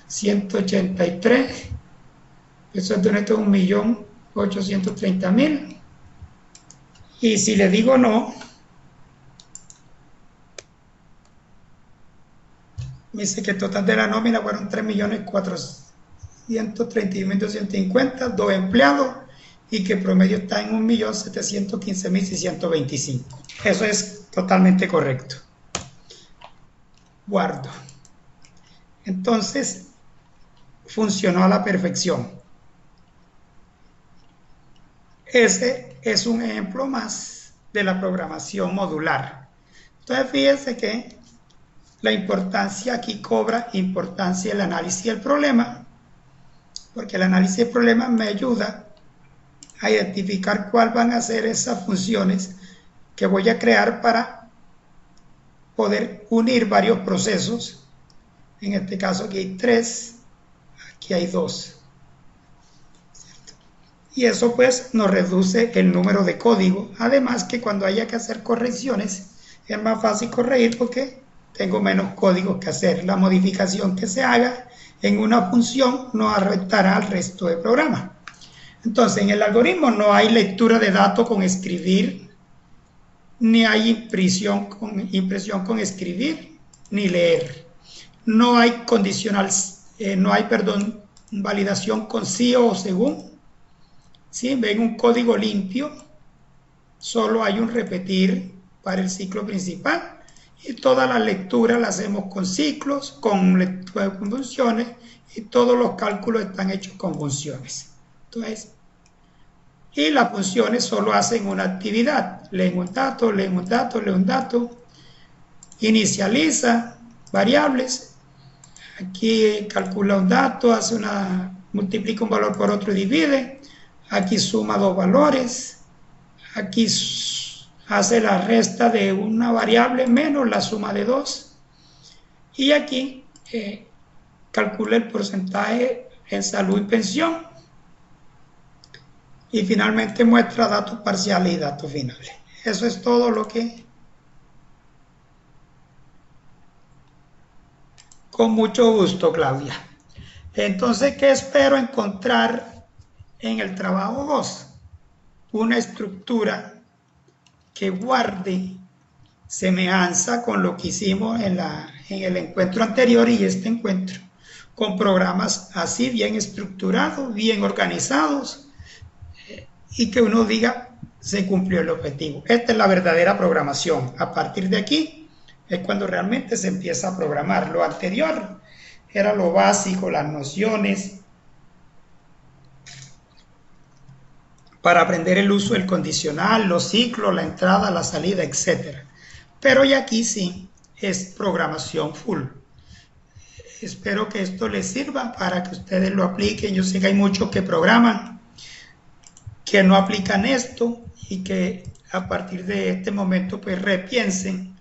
183. El sueldo neto es 1.830.000. Y si le digo no, me dice que el total de la nómina fueron 3.431.250, 2 empleados, y que el promedio está en 1.715.625. Eso es totalmente correcto. Guardo. Entonces, funcionó a la perfección. Ese es un ejemplo más de la programación modular. Entonces, fíjense que la importancia aquí cobra importancia el análisis del problema, porque el análisis del problema me ayuda a identificar cuáles van a ser esas funciones que voy a crear para poder unir varios procesos. En este caso aquí hay 3, aquí hay 2. ¿Cierto? y eso pues nos reduce el número de código. Además que cuando haya que hacer correcciones es más fácil corregir porque tengo menos código que hacer. La modificación que se haga en una función no afectará al resto del programa. Entonces, en el algoritmo no hay lectura de datos con escribir, ni hay impresión con escribir, ni leer. No hay validación con sí o según. ¿Sí? Ven un código limpio, solo hay un repetir para el ciclo principal y toda la lectura la hacemos con ciclos, con lectura de funciones y todos los cálculos están hechos con funciones. Entonces, y las funciones solo hacen una actividad, leen un dato, leen un dato, leen un dato, inicializa variables, aquí calcula un dato, multiplica un valor por otro y divide, aquí suma dos valores, aquí hace la resta de una variable menos la suma de dos, y aquí calcula el porcentaje en salud y pensión, y finalmente muestra datos parciales y datos finales. Eso es todo lo que... Con mucho gusto, Claudia. Entonces, ¿qué espero encontrar en el trabajo 2? Una estructura que guarde semejanza con lo que hicimos en el encuentro anterior y este encuentro, con programas así bien estructurados, bien organizados, y que uno diga, se cumplió el objetivo. Esta es la verdadera programación. A partir de aquí es cuando realmente se empieza a programar. Lo anterior era lo básico, las nociones, para aprender el uso del condicional, los ciclos, la entrada, la salida, etc. Pero ya aquí sí es programación full. Espero que esto les sirva para que ustedes lo apliquen. Yo sé que hay muchos que programan, que no aplican esto y que a partir de este momento pues repiensen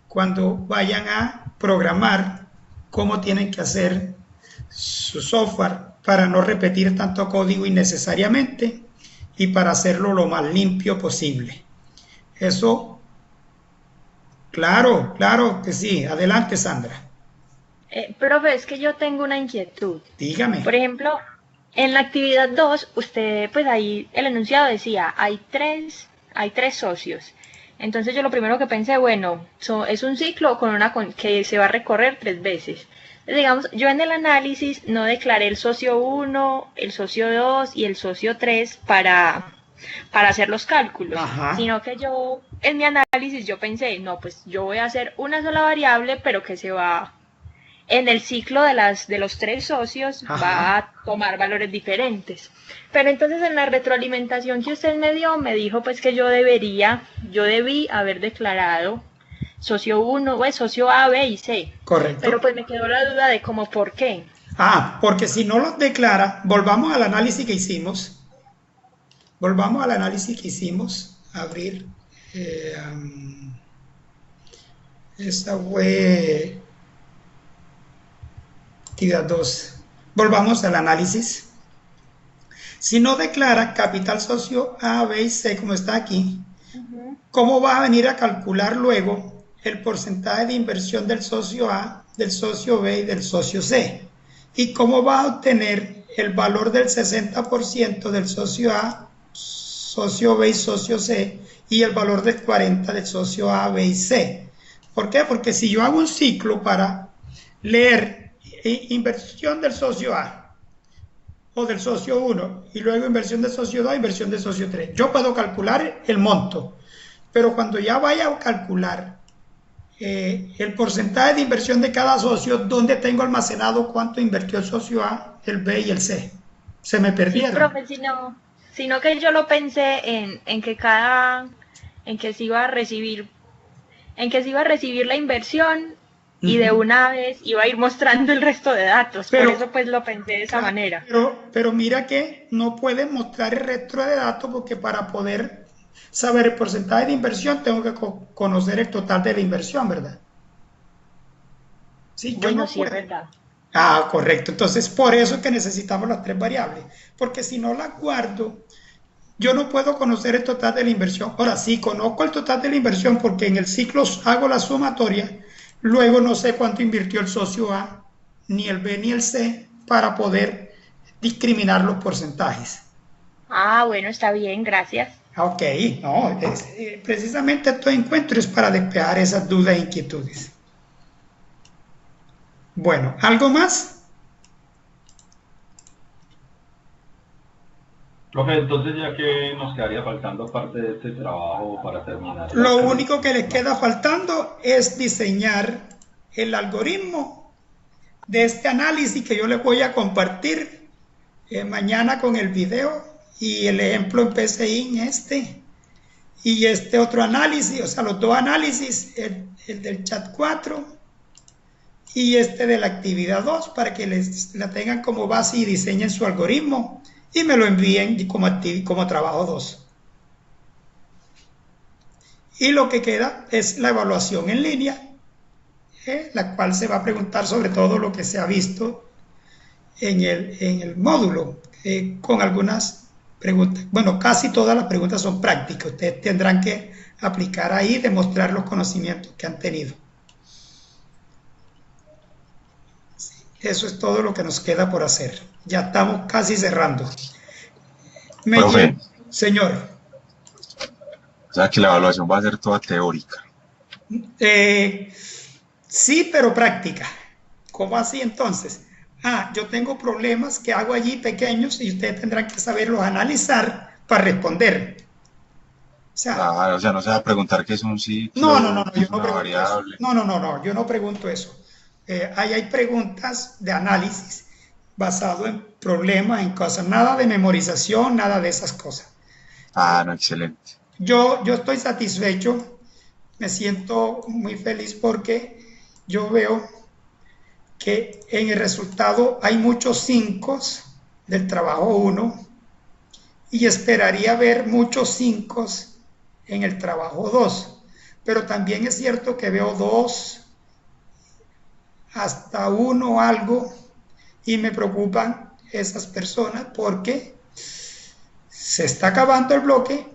cuando vayan a programar cómo tienen que hacer su software para no repetir tanto código innecesariamente y para hacerlo lo más limpio posible. Eso, claro que sí. Adelante, Sandra. Profe, es que yo tengo una inquietud. Dígame. Por ejemplo, en la actividad 2, usted, pues ahí el enunciado decía, hay tres socios. Entonces yo lo primero que pensé, bueno, es un ciclo que se va a recorrer 3 veces. Digamos, yo en el análisis no declaré el socio 1, el socio 2 y el socio 3 para hacer los cálculos. Ajá. Sino que yo, en mi análisis, yo pensé, no, pues yo voy a hacer una sola variable, pero que se va... En el ciclo de los 3 socios. Ajá. Va a tomar valores diferentes. Pero entonces en la retroalimentación que usted me dio, me dijo pues que yo debí haber declarado socio 1, pues socio A, B y C. Correcto. Pero pues me quedó la duda de cómo por qué. Porque si no los declara, volvamos al análisis que hicimos. Abrir. Esta fue... actividad 2. Volvamos al análisis. Si no declara capital socio A, B y C, como está aquí, ¿cómo va a venir a calcular luego el porcentaje de inversión del socio A, del socio B y del socio C? ¿Y cómo va a obtener el valor del 60% del socio A, socio B y socio C, y el valor del 40% del socio A, B y C? ¿Por qué? Porque si yo hago un ciclo para leer inversión del socio A o del socio 1 y luego inversión del socio 2, inversión del socio 3, yo puedo calcular el monto, pero cuando ya vaya a calcular el porcentaje de inversión de cada socio, ¿dónde tengo almacenado cuánto invirtió el socio A, el B y el C? Se me perdieron. Sí, profe, sino que yo lo pensé en que se iba a recibir la inversión y de una vez iba a ir mostrando el resto de datos. Por eso pues lo pensé de esa manera. Pero mira que no puedes mostrar el resto de datos porque para poder saber el porcentaje de inversión tengo que conocer el total de la inversión, ¿verdad? Sí, bueno, sí, es verdad. Ah, correcto. Entonces, por eso es que necesitamos las tres variables, porque si no las guardo, yo no puedo conocer el total de la inversión. Ahora, sí conozco el total de la inversión porque en el ciclo hago la sumatoria, luego no sé cuánto invirtió el socio A, ni el B, ni el C, para poder discriminar los porcentajes. Ah, bueno, está bien, gracias. Ok, no, precisamente estos encuentros es para despejar esas dudas e inquietudes. Bueno, ¿algo más? Profe, entonces ya que nos quedaría faltando parte de este trabajo para terminar. Lo único que les queda faltando es diseñar el algoritmo de este análisis que yo les voy a compartir mañana con el video y el ejemplo en PCI y este otro análisis, o sea, los dos análisis, el del chat 4 y este de la actividad 2, para que la tengan como base y diseñen su algoritmo y me lo envíen como trabajo 2. Y lo que queda es la evaluación en línea, la cual se va a preguntar sobre todo lo que se ha visto en el módulo, con algunas preguntas. Bueno, casi todas las preguntas son prácticas. Ustedes tendrán que aplicar ahí y demostrar los conocimientos que han tenido. Eso es todo lo que nos queda por hacer. Ya estamos casi cerrando. Profe, señor. o sea que la evaluación va a ser toda teórica. Sí, pero práctica. ¿Cómo así entonces? Yo tengo problemas que hago allí pequeños y ustedes tendrán que saberlos analizar para responder. O sea, no se va a preguntar qué es un ciclo, no, yo no una variable. No, yo no pregunto eso. Ahí hay preguntas de análisis basado en problemas, en cosas, nada de memorización, nada de esas cosas. No, excelente. Yo estoy satisfecho, me siento muy feliz porque yo veo que en el resultado hay muchos 5 del trabajo 1 y esperaría ver muchos 5 en el trabajo 2. Pero también es cierto que veo 2, hasta 1 algo, y me preocupan esas personas porque se está acabando el bloque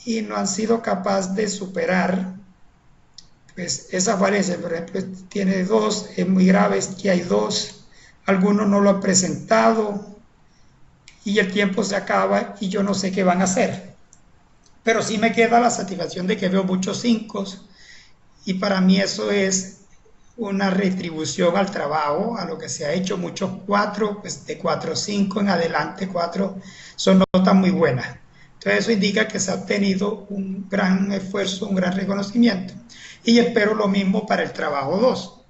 y no han sido capaces de superar pues esa falencia. Por ejemplo, tiene 2, es muy grave que hay 2, algunos no lo han presentado y el tiempo se acaba y yo no sé qué van a hacer. Pero sí me queda la satisfacción de que veo muchos 5 y para mí eso es una retribución al trabajo, a lo que se ha hecho. Muchos 4, pues de 4 o 5 en adelante, 4 son notas muy buenas. Entonces eso indica que se ha obtenido un gran esfuerzo, un gran reconocimiento. Y espero lo mismo para el trabajo 2.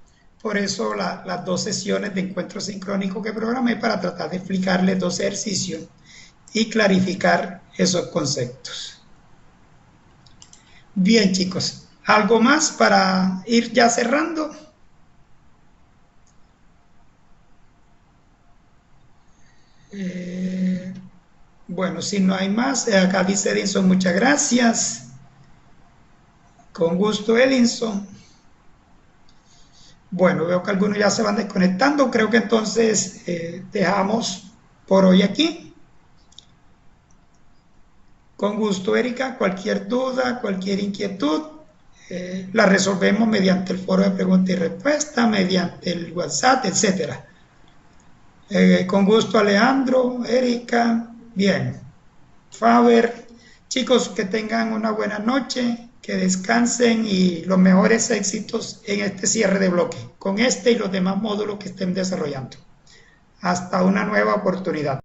Por eso las 2 sesiones de encuentro sincrónico que programé para tratar de explicarles 2 ejercicios y clarificar esos conceptos. Bien, chicos, ¿algo más para ir ya cerrando? Bueno, si no hay más, acá dice Edinson, muchas gracias. Con gusto, Edinson. Bueno, veo que algunos ya se van desconectando. Creo que entonces dejamos por hoy aquí. Con gusto, Erika. Cualquier duda, cualquier inquietud, la resolvemos mediante el foro de preguntas y respuestas, mediante el WhatsApp, etcétera. Con gusto, Alejandro, Erika, bien, Faber, chicos, que tengan una buena noche, que descansen y los mejores éxitos en este cierre de bloque, con este y los demás módulos que estén desarrollando. Hasta una nueva oportunidad.